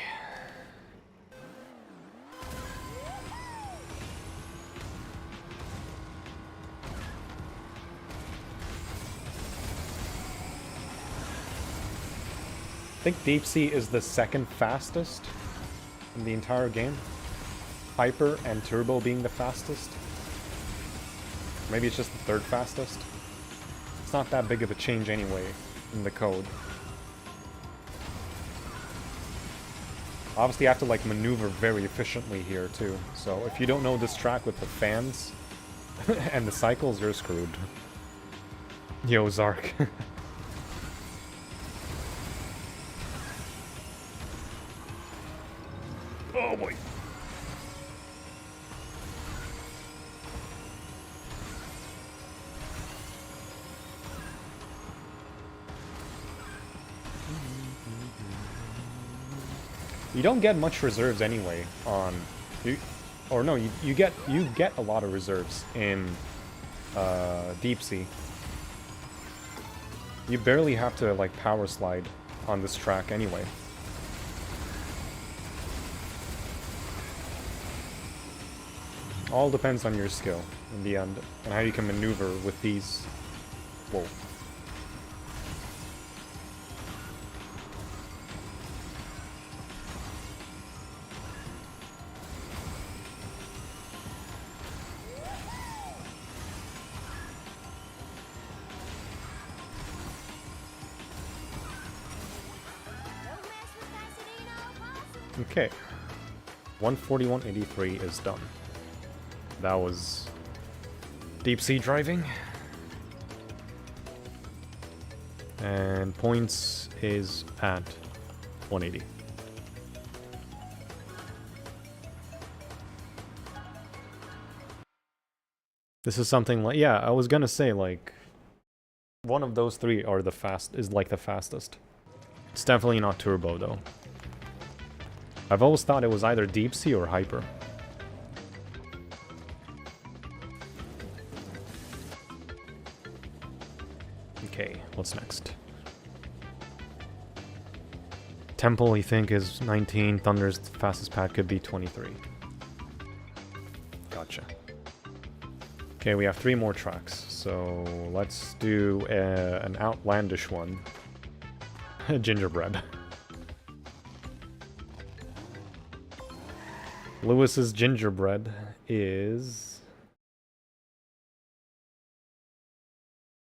Speaker 1: I think Deep Sea is the second fastest in the entire game. Hyper and Turbo being the fastest. Maybe it's just the third fastest. It's not that big of a change anyway in the code. Obviously you have to like maneuver very efficiently here too. So if you don't know this track with the fans and the cycles, you're screwed. Yo, Zark. Oh boy. You don't get much reserves anyway on you get a lot of reserves in Deep Sea. You barely have to like power slide on this track anyway. All depends on your skill in the end and how you can maneuver with these. Whoa. Okay, 141.83 is done. That was Deep Sea driving. And points is at 180. This is something like, yeah, I was gonna say like one of those three are the fastest. It's definitely not Turbo though. I've always thought it was either Deep Sea or Hyper. Okay, what's next? Temple, you think, is 19. Thunder's fastest pad could be 23. Gotcha. Okay, we have 3 more tracks, so let's do an outlandish one. Gingerbread. Lewis's gingerbread is...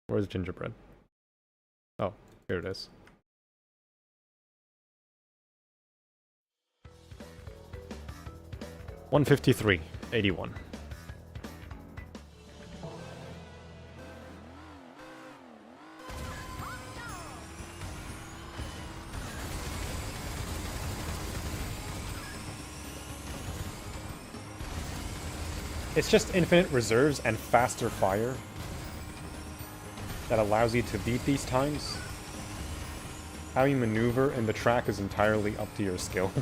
Speaker 1: Where's gingerbread? Oh, here it is. $153.81. It's just infinite reserves and faster fire that allows you to beat these times. How you maneuver in the track is entirely up to your skill.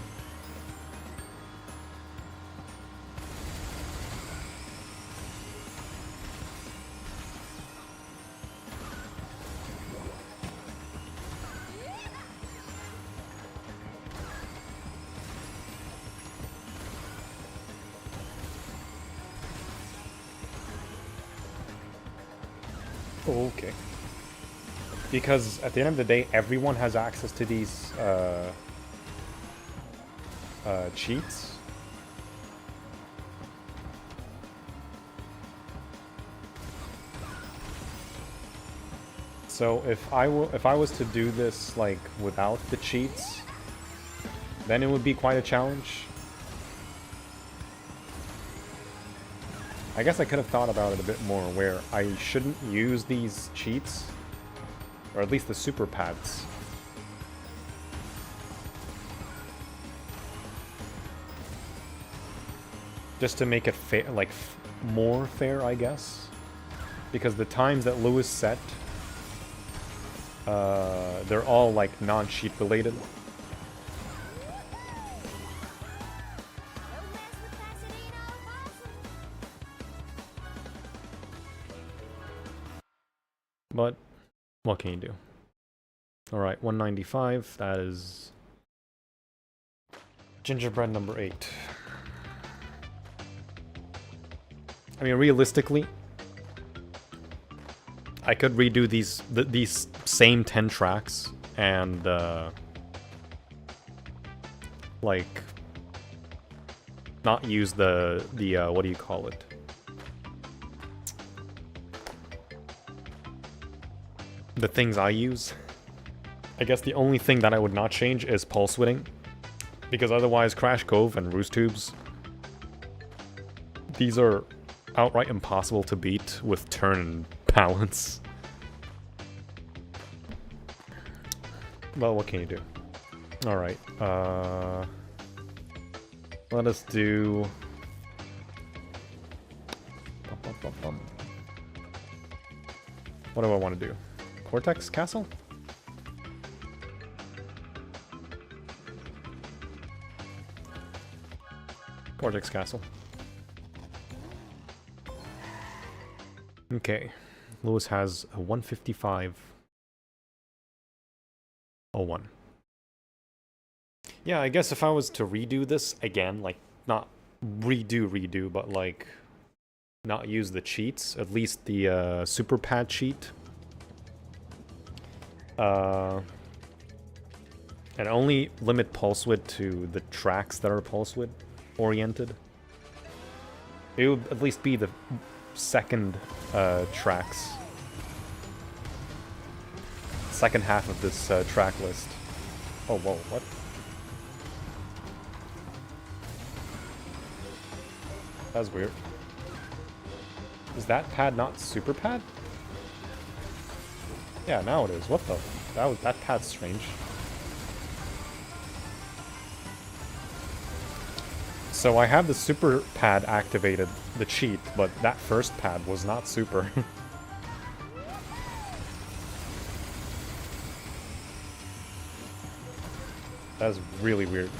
Speaker 1: Okay. Because at the end of the day, everyone has access to these cheats. So if I was to do this like without the cheats, then it would be quite a challenge. I guess I could have thought about it a bit more, where I shouldn't use these cheats, or at least the super pads. Just to make it fair, like more fair, I guess. Because the times that Lewis set, they're all like non-cheat related. But what can you do? Alright, 195, that is gingerbread number 8. I mean, realistically, I could redo these same 10 tracks and like, not use the what do you call it? The things I use. I guess the only thing that I would not change is pulse widthing, because otherwise Crash Cove and Roost Tubes, these are outright impossible to beat with turn and balance. Well, what can you do? Alright, let us do... What do I want to do? Cortex Castle? Cortex Castle. Okay. Lewis has a 155.01. Yeah, I guess if I was to redo this again, like, not redo, but like, not use the cheats, at least the super pad cheat. And only limit pulse width to the tracks that are pulse width oriented. It would at least be the second tracks. Second half of this track list. Oh, whoa, what? That's weird. Is that pad not super pad? Yeah, now it is. What the? That pad's strange. So I have the super pad activated, the cheat, but that first pad was not super. That's really weird.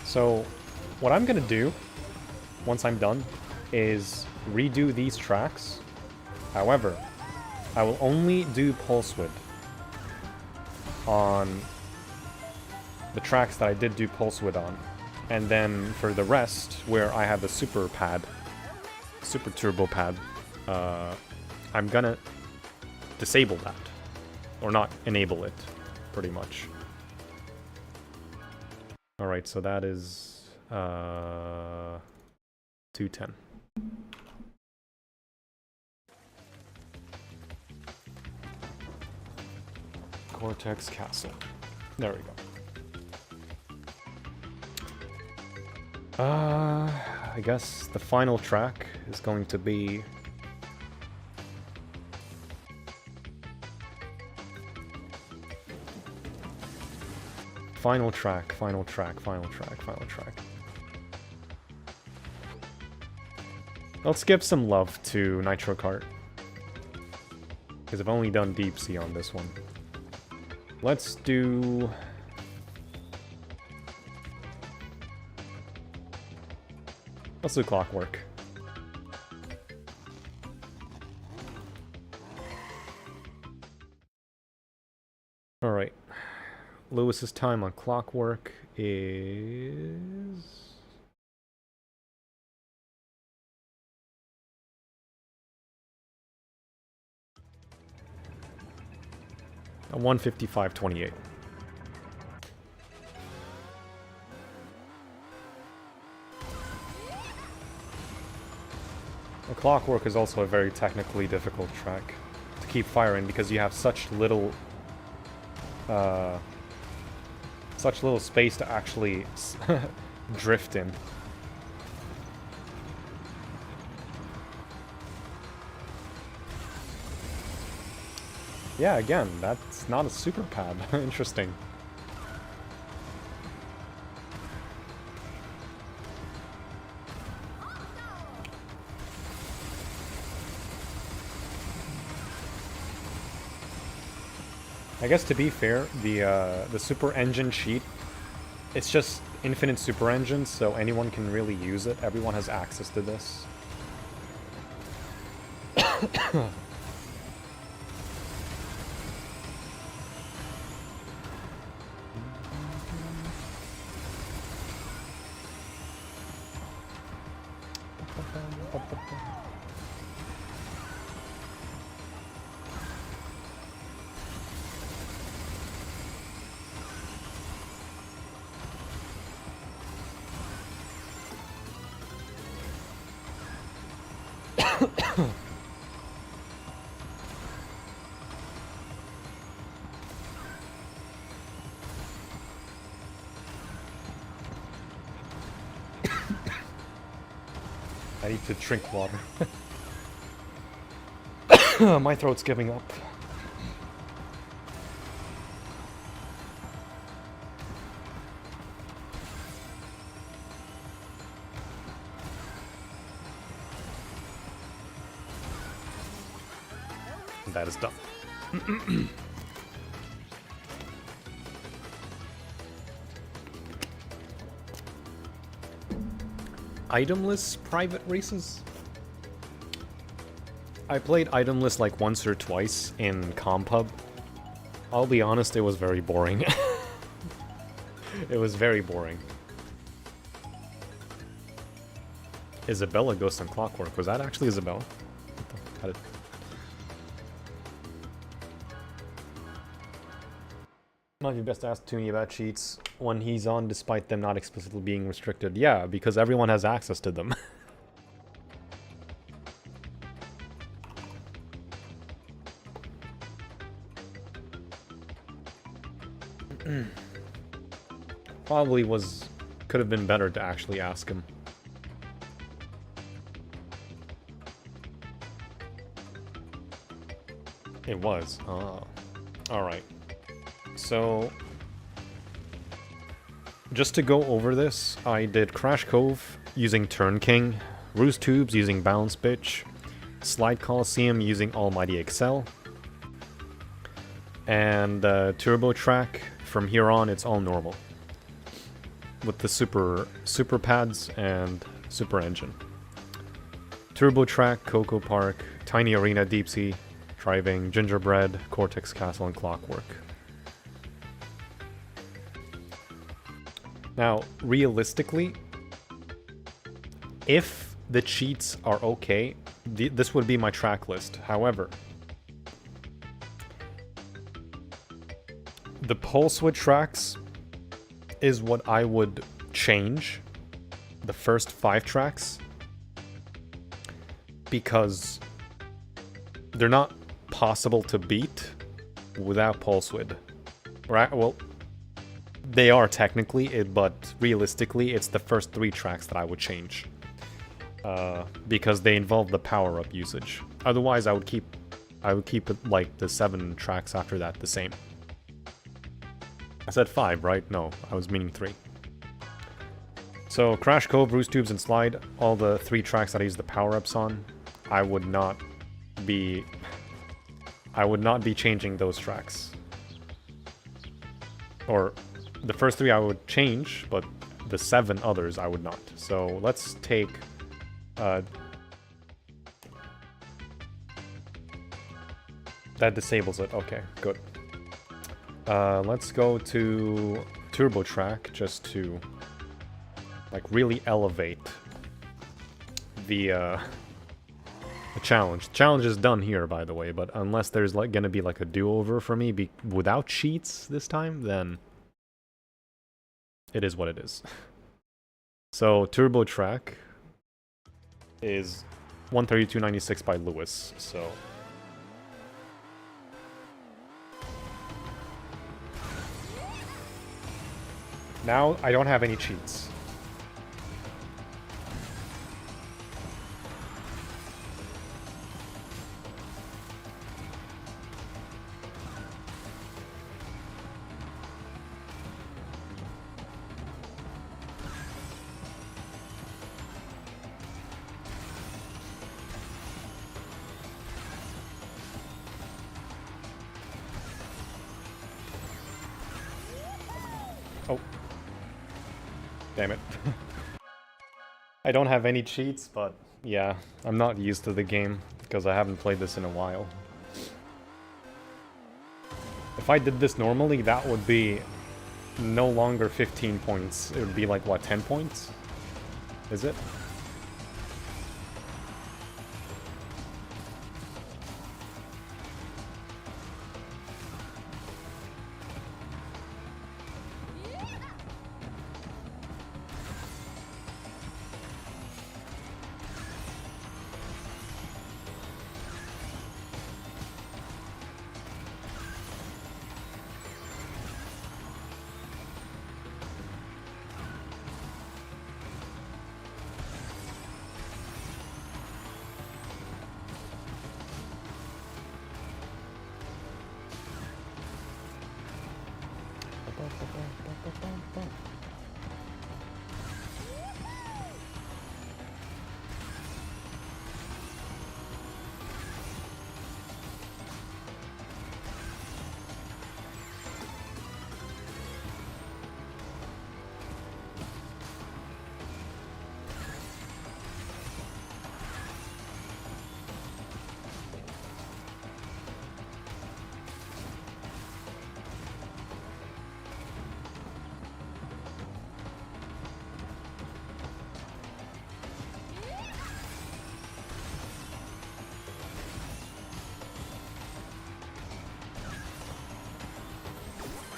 Speaker 1: So, what I'm gonna do, once I'm done, is redo these tracks. However, I will only do pulse width on the tracks that I did do pulse width on. And then for the rest, where I have the super pad, super turbo pad, I'm gonna disable that. Or not enable it, pretty much. Alright, so that is 210. Cortex Castle. There we go. I guess the final track is going to be... Final track. Let's give some love to Nitro Kart, because I've only done Deep Sea on this one. Let's do... Let's do Clockwork. Alright. Lewis's time on Clockwork is... a 155.28. The Clockwork is also a very technically difficult track to keep firing because you have such little space to actually drift in. Yeah, again, that's not a super pad. Interesting. I guess to be fair, the super engine cheat, it's just infinite super engines, so anyone can really use it. Everyone has access to this. I need to drink water. My throat's giving up. And that is done. Itemless private races? I played itemless like once or twice in Compub. I'll be honest, it was very boring. It was very boring. Isabella Ghost and Clockwork. Was that actually Isabella? How did... Might be best to ask Tooney about cheats when he's on despite them not explicitly being restricted. Yeah, because everyone has access to them. Probably could have been better to actually ask him. It was. Oh. Alright. So, just to go over this, I did Crash Cove using Turn King, Roost Tubes using Balance Bitch, Slide Coliseum using Almighty Excel, and Turbo Track, from here on it's all normal. With the super pads and super engine. Turbo Track, Cocoa Park, Tiny Arena, Deep Sea, Driving, Gingerbread, Cortex Castle, and Clockwork. Now, realistically, if the cheats are okay, this would be my track list. However, the pulse width tracks is what I would change, the first 5 tracks, because they're not possible to beat without pulse width. Right? Well, they are technically, but realistically, it's the first 3 tracks that I would change. Because they involve the power-up usage. Otherwise, I would keep it like the 7 tracks after that the same. I said 5, right? No, I was meaning 3. So, Crash Cove, Roost Tubes, and Slide, all the 3 tracks that I use the power-ups on, I would not be changing those tracks. Or, the first 3 I would change, but the 7 others I would not. So, let's take... that disables it. Okay, good. Let's go to Turbo Track, just to, like, really elevate the challenge. The challenge is done here, by the way, but unless there's, like, gonna be, like, a do-over for me without cheats this time, then it is what it is. So, Turbo Track is 132.96 by Lewis, so... Now, I don't have any cheats. Damn it. I don't have any cheats, but yeah, I'm not used to the game because I haven't played this in a while. If I did this normally, that would be no longer 15 points. It would be like, what, 10 points? Is it?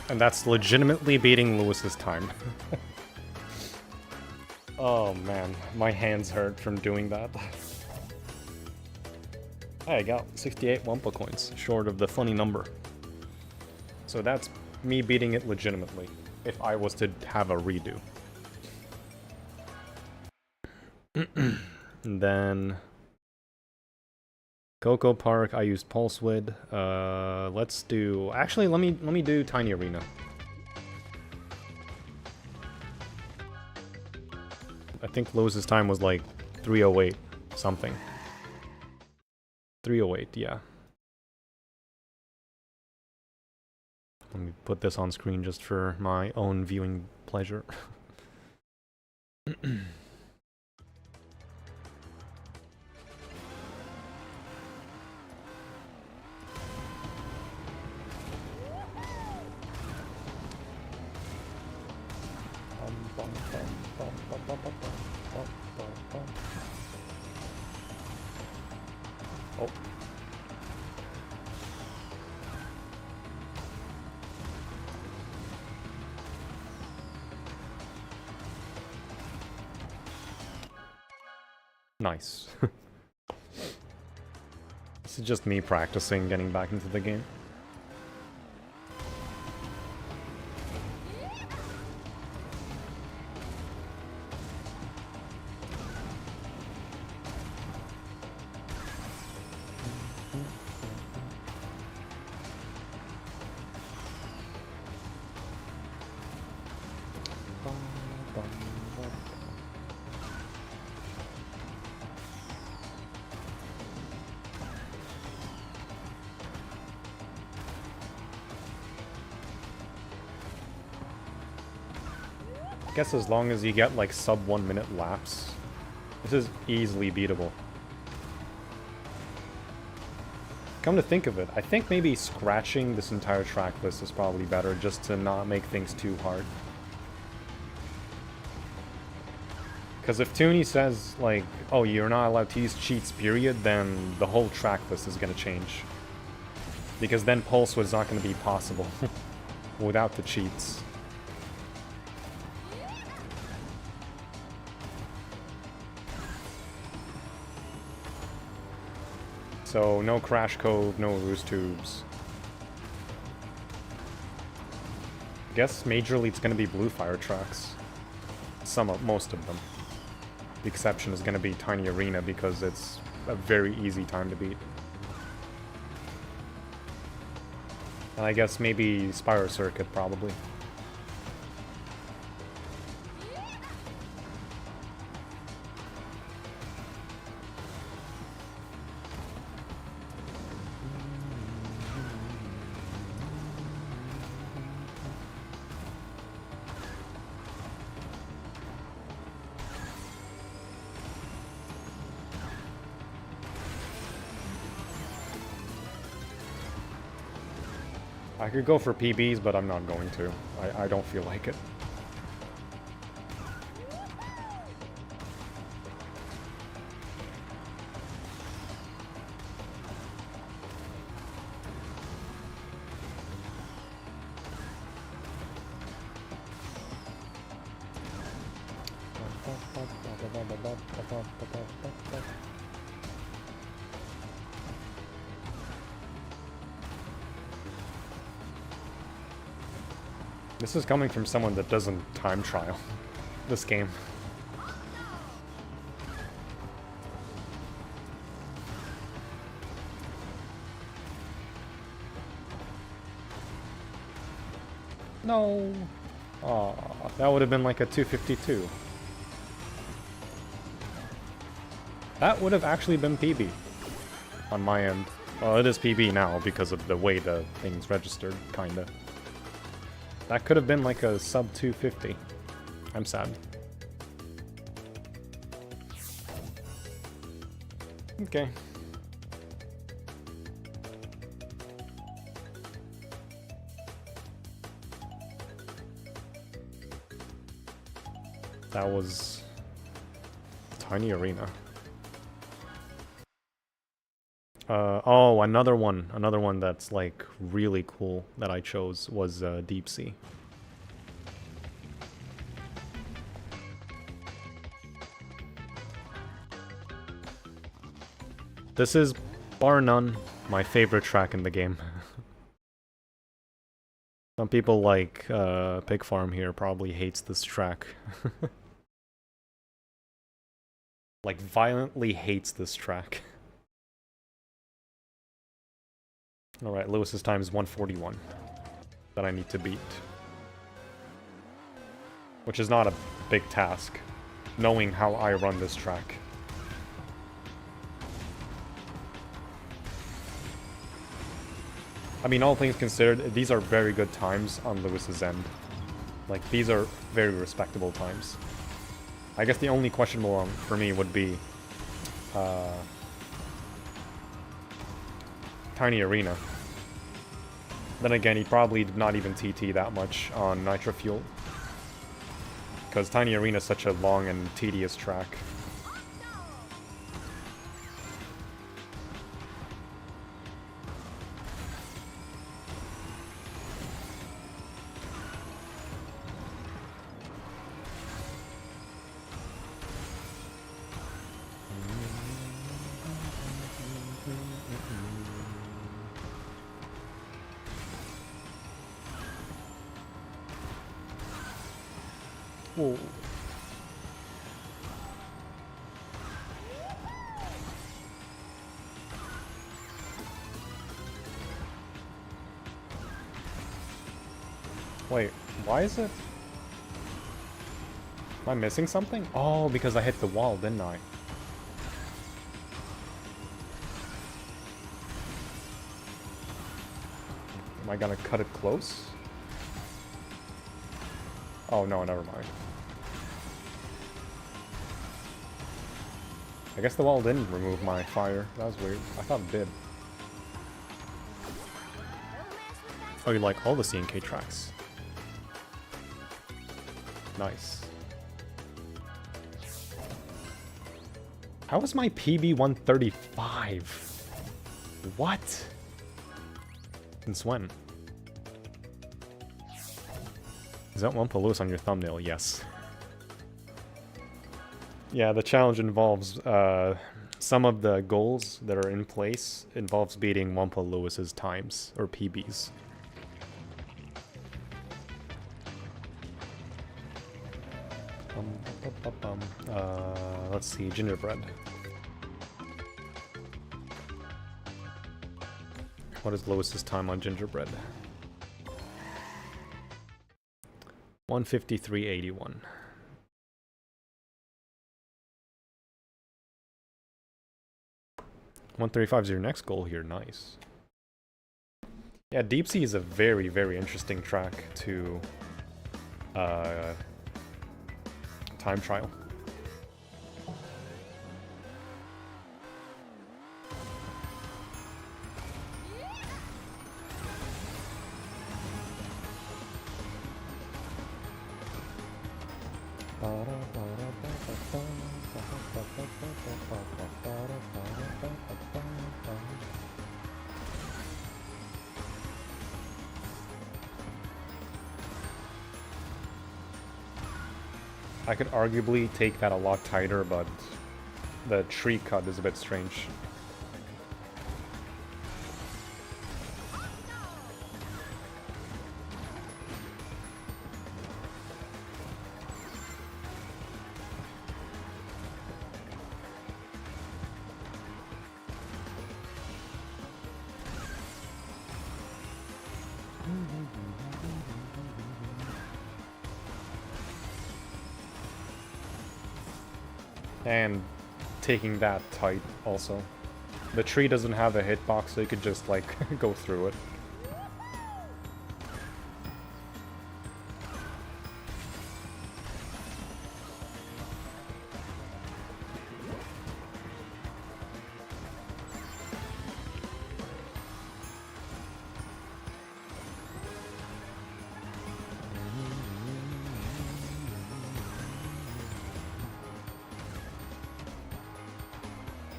Speaker 1: And that's legitimately beating Lewis's time. Oh man, my hands hurt from doing that. Hey, I got 68 Wumpa coins, short of the funny number. So that's me beating it legitimately, if I was to have a redo. And then... Coco Park, I used Pulse Wid. Let's do... Actually, let me do Tiny Arena. I think Lewis's time was like 308 something. 308, yeah. Let me put this on screen just for my own viewing pleasure. Oh. Nice. This is just me practicing getting back into the game. I guess as long as you get like sub 1 minute laps, this is easily beatable. Come to think of it, I think maybe scratching this entire track list is probably better just to not make things too hard. Because if Tooney says like, oh, you're not allowed to use cheats period, then the whole track list is going to change. Because then Pulse was not going to be possible without the cheats. So, no Crash Cove, no Roost Tubes. I guess majorly it's going to be Blue Fire tracks. Most of them. The exception is going to be Tiny Arena because it's a very easy time to beat. And I guess maybe Spyro Circuit, probably. I could go for PBs, but I'm not going to. I don't feel like it. This is coming from someone that doesn't time trial this game. No. Aw, that would have been like a 252. That would have actually been PB on my end. Well, it is PB now because of the way the thing's registered, kinda. That could have been like a sub 250. I'm sad. Okay. That was Tiny Arena. Oh, another one that's like really cool that I chose was Deep Sea. This is, bar none, my favorite track in the game. Some people like Pig Farm here probably hates this track. Like violently hates this track. Alright, Lewis's time is 141 that I need to beat. Which is not a big task, knowing how I run this track. I mean, all things considered, these are very good times on Lewis's end. Like, these are very respectable times. I guess the only questionable one for me would be Tiny Arena. Then again, he probably did not even TT that much on Nitro-Fueled. Because Tiny Arena is such a long and tedious track. Whoa. Wait, why is it? Am I missing something? Oh, because I hit the wall, didn't I? Am I gonna cut it close? Oh no, never mind. I guess the wall didn't remove my fire. That was weird. I thought it did. Oh, you like all the C&K tracks. Nice. How was my PB 135? What? Since when? Is that WumpaLewis on your thumbnail? Yes. Yeah, the challenge involves, some of the goals that are in place involves beating WumpaLewis's times, or PBs. Let's see, gingerbread. What is Lewis's time on gingerbread? 153.81. 135 is your next goal here, nice. Yeah, Deep Sea is a very, very interesting track to time trial. I could arguably take that a lot tighter, but the tree cut is a bit strange. And taking that tight also. The tree doesn't have a hitbox, so you could just like go through it.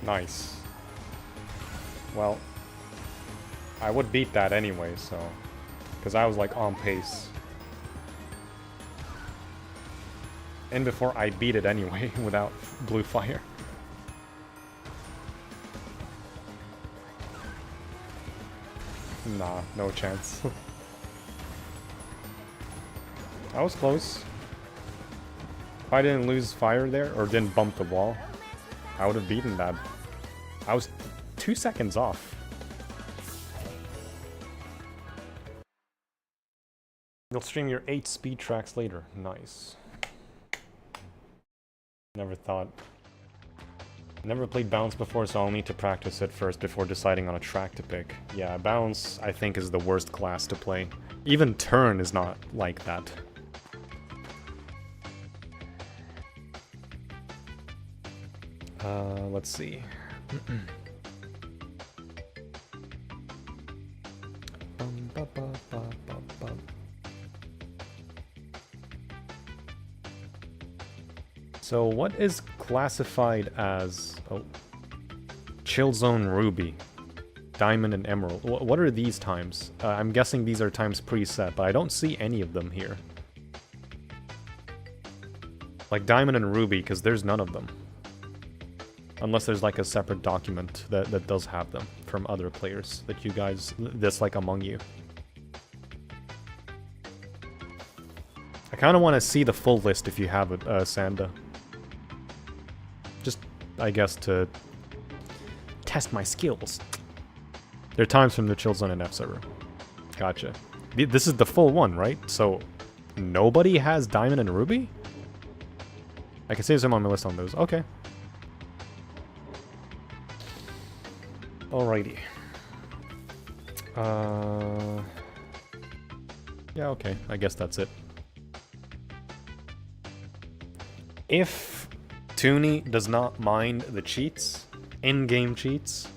Speaker 1: Nice. Well, I would beat that anyway, so... Because I was, like, on pace. And before I beat it anyway, without blue fire. Nah, no chance. I was close. If I didn't lose fire there, or didn't bump the wall, I would have beaten that. I was 2 seconds off. You'll stream your 8 speed tracks later. Nice. Never thought. Never played Bounce before, so I'll need to practice it first before deciding on a track to pick. Yeah, Bounce, I think, is the worst class to play. Even Turn is not like that. Let's see. So what is classified as Chill Zone Ruby, Diamond and Emerald? What are these times? I'm guessing these are times preset, but I don't see any of them here. Like Diamond and Ruby, because there's none of them. Unless there's like a separate document that does have them from other players that you guys, that's like among you. I kind of want to see the full list if you have it, Sanda. Just, I guess, to test my skills. There are times from the Chill Zone and F server. Gotcha. This is the full one, right? So, nobody has Diamond and Ruby? I can save some on my list on those. Okay. Alrighty. Yeah, okay. I guess that's it. If Tooney does not mind the cheats, in-game cheats,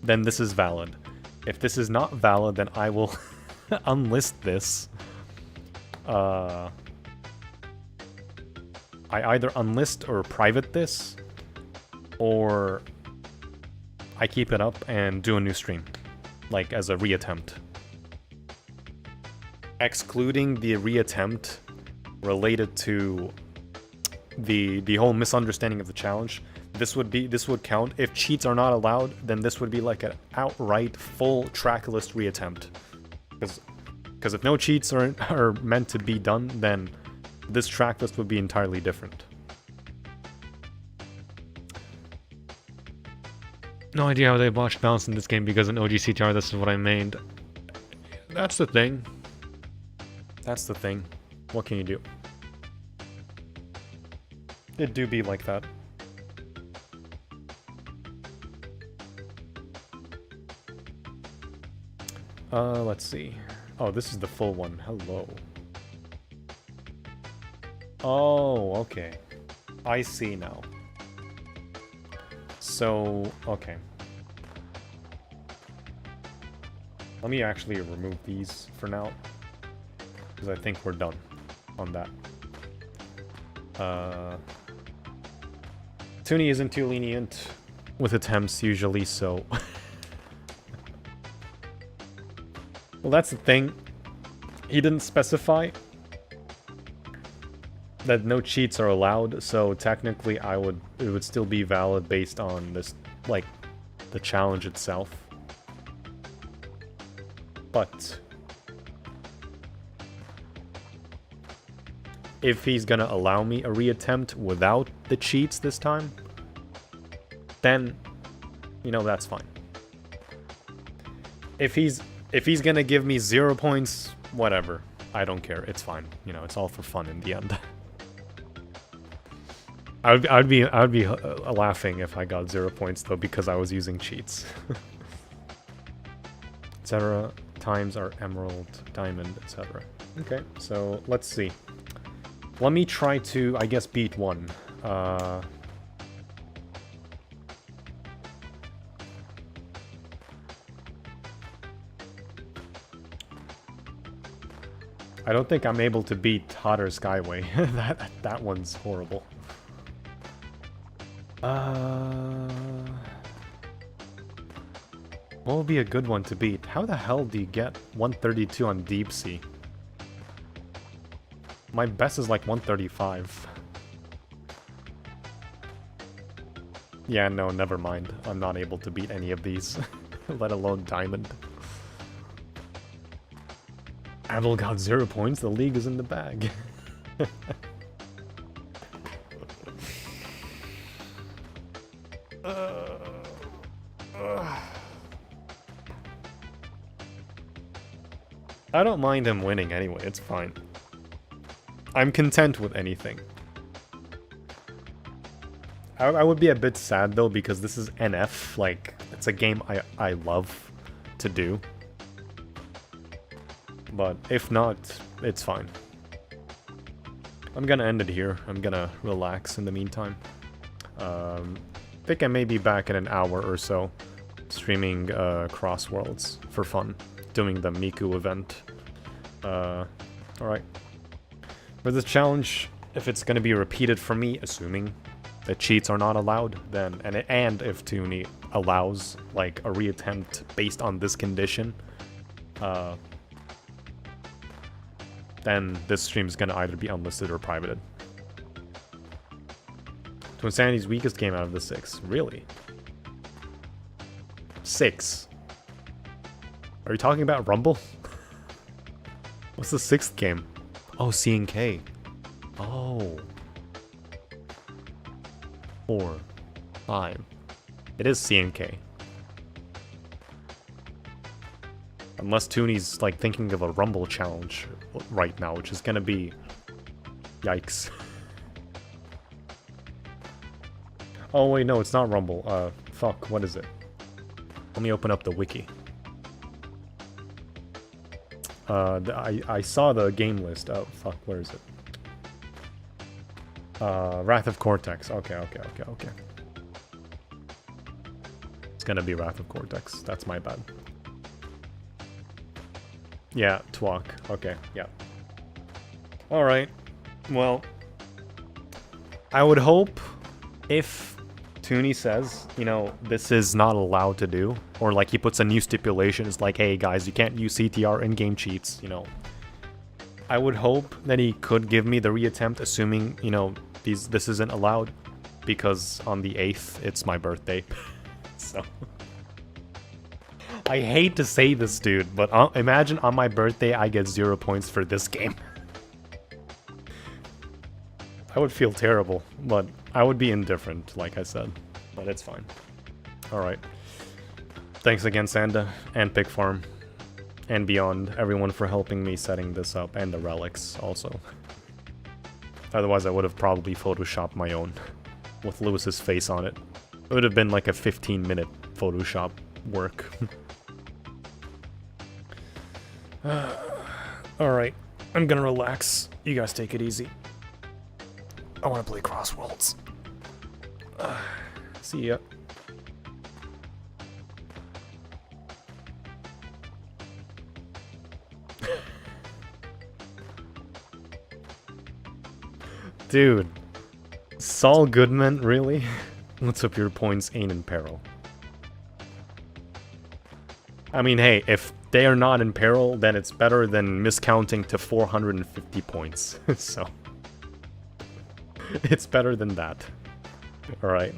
Speaker 1: then this is valid. If this is not valid, then I will unlist this. I either unlist or private this, or I keep it up and do a new stream, like as a reattempt. Excluding the reattempt related to the whole misunderstanding of the challenge, this would count. If cheats are not allowed, then this would be like an outright full track list reattempt. Because if no cheats are meant to be done, then this track list would be entirely different. No idea how they botched Bounce in this game because in OG CTR this is what I made. That's the thing. That's the thing. What can you do? It do be like that. Let's see. Oh, this is the full one. Hello. Oh, okay. I see now. So, okay. Let me actually remove these for now, because I think we're done on that. Tooney isn't too lenient with attempts usually, so... Well, that's the thing. He didn't specify. that no cheats are allowed, so technically it would still be valid based on this, like, the challenge itself. But if he's gonna allow me a reattempt without the cheats this time, then, you know, that's fine. If he's gonna give me 0 points, whatever. I don't care. It's fine. You know, it's all for fun in the end. I'd be laughing if I got 0 points though, because I was using cheats. Etc. Times are emerald, diamond, etc. Okay, so let's see. Let me try to, I guess, beat one. I don't think I'm able to beat Hotter Skyway. that one's horrible. What would be a good one to beat? How the hell do you get 132 on Deep Sea? My best is like 135. Yeah, no, never mind. I'm not able to beat any of these, let alone Diamond. Adel got 0 points, the league is in the bag. I don't mind him winning anyway, it's fine. I'm content with anything. I would be a bit sad though, because this is NF, like, it's a game I love to do. But if not, it's fine. I'm gonna end it here. I'm gonna relax in the meantime. I think I may be back in an hour or so, streaming Cross Worlds for fun, doing the Miku event. Alright. For this challenge, if it's gonna be repeated for me, assuming that cheats are not allowed, then, and if Tooney allows, like, a reattempt based on this condition, then this stream is gonna either be unlisted or privated. TooneySA's weakest game out of the 6. Really? 6? Are you talking about Rumble? What's the 6th game? Oh, C&K. Oh. 4. 5. It is C&K. Unless Tooney's, like, thinking of a Rumble challenge right now, which is gonna be... Yikes. Oh, wait, no, it's not Rumble. Fuck, what is it? Let me open up the wiki. I saw the game list. Oh, fuck, where is it? Wrath of Cortex. Okay. It's gonna be Wrath of Cortex. That's my bad. Yeah, Twok. Okay, yeah. Alright. Well, I would hope if TooneySA's, you know, this is not allowed to do, or like he puts a new stipulation, it's like, hey guys, you can't use CTR in-game cheats, you know. I would hope that he could give me the reattempt, assuming, you know, this isn't allowed, because on the 8th, it's my birthday. So... I hate to say this, dude, but imagine on my birthday I get 0 points for this game. I would feel terrible, but I would be indifferent, like I said. But it's fine. Alright. Thanks again, Sanda, and Pig Farm, and beyond, everyone for helping me setting this up, and the relics, also. Otherwise, I would have probably photoshopped my own, with Lewis's face on it. It would have been like a 15-minute Photoshop work. Alright, I'm gonna relax. You guys take it easy. I wanna play Cross Worlds. See ya. Dude. Saul Goodman, really? What's up, your points ain't in peril. I mean, hey, if they are not in peril, then it's better than miscounting to 450 points. So, It's better than that. Alright,